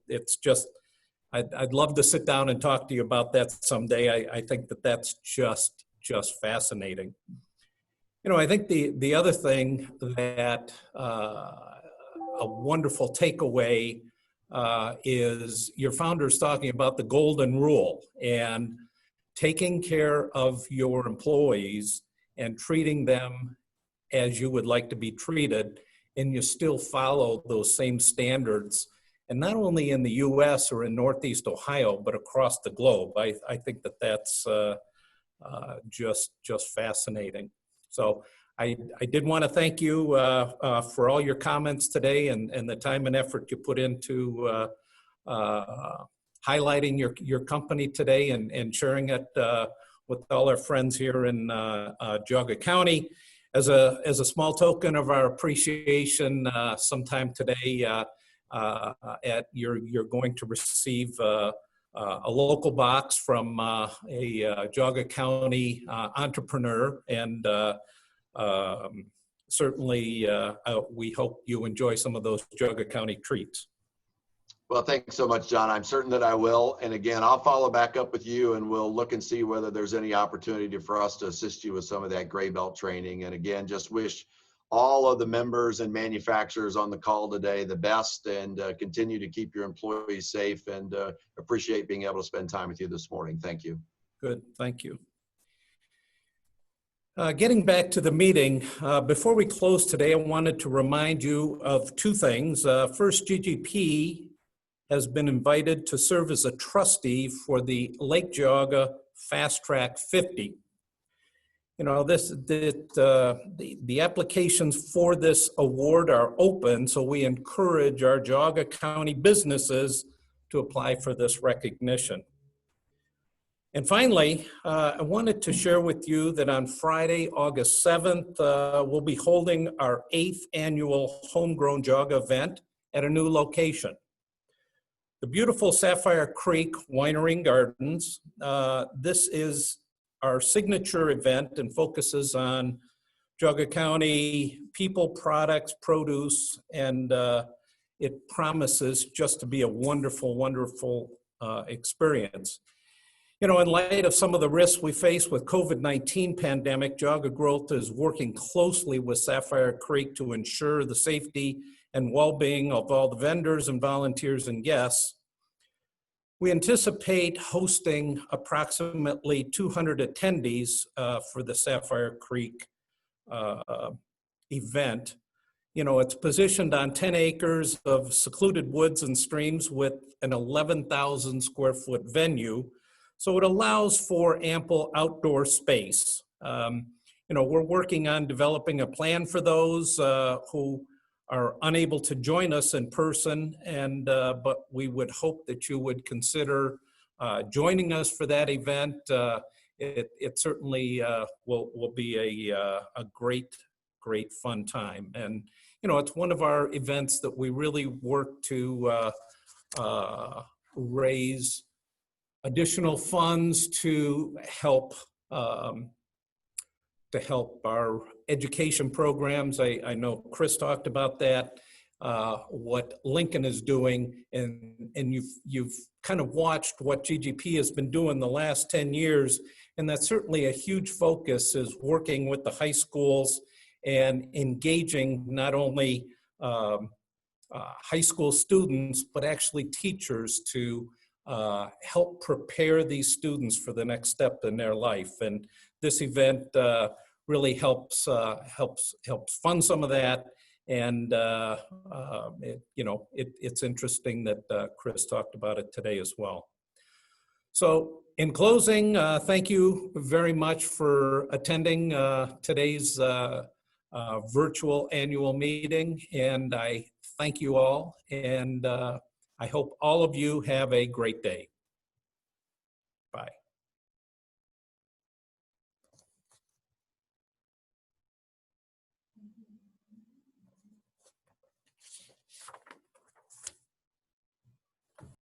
S2: It's just, I'd love to sit down and talk to you about that someday. I think that that's just fascinating. You know, I think the other thing that a wonderful takeaway is your founders talking about the golden rule and taking care of your employees and treating them as you would like to be treated, and you still follow those same standards, and not only in the US or in Northeast Ohio, but across the globe. I think that that's just fascinating. So I did want to thank you for all your comments today and the time and effort you put into highlighting your company today and sharing it with all our friends here in Geauga County. As a small token of our appreciation, sometime today, you're going to receive a local box from a Geauga County entrepreneur, and certainly we hope you enjoy some of those Geauga County treats.
S3: Well, thanks so much, John. I'm certain that I will. And again, I'll follow back up with you and we'll look and see whether there's any opportunity for us to assist you with some of that gray belt training. And again, just wish all of the members and manufacturers on the call today the best, and continue to keep your employees safe, and appreciate being able to spend time with you this morning. Thank you.
S2: Good, thank you. Getting back to the meeting, before we close today, I wanted to remind you of two things. First, GGP has been invited to serve as a trustee for the Lake Geauga Fast Track 50. You know, the applications for this award are open, so we encourage our Geauga County businesses to apply for this recognition. And finally, I wanted to share with you that on Friday, August 7th, we'll be holding our 8th annual Homegrown Geauga event at a new location. The beautiful Sapphire Creek Winery and Gardens. This is our signature event and focuses on Geauga County people, products, produce, and it promises just to be a wonderful, wonderful experience. You know, in light of some of the risks we face with COVID-19 pandemic, Geauga Growth is working closely with Sapphire Creek to ensure the safety and well-being of all the vendors and volunteers and guests. We anticipate hosting approximately 200 attendees for the Sapphire Creek event. You know, it's positioned on 10 acres of secluded woods and streams with an 11,000 square foot venue. So it allows for ample outdoor space. You know, we're working on developing a plan for those who are unable to join us in person, and but we would hope that you would consider joining us for that event. It certainly will be a great fun time. And you know, it's one of our events that we really work to raise additional funds to help our education programs. I know Chris talked about that. what Lincoln is doing, and you've kind of watched what GGP has been doing the last 10 years, and that's certainly a huge focus, is working with the high schools and engaging not only high school students, but actually teachers to help prepare these students for the next step in their life. And this event really helps fund some of that. And it's interesting that Chris talked about it today as well. So in closing, thank you very much for attending today's virtual annual meeting, and I thank you all, and I hope all of you have a great day.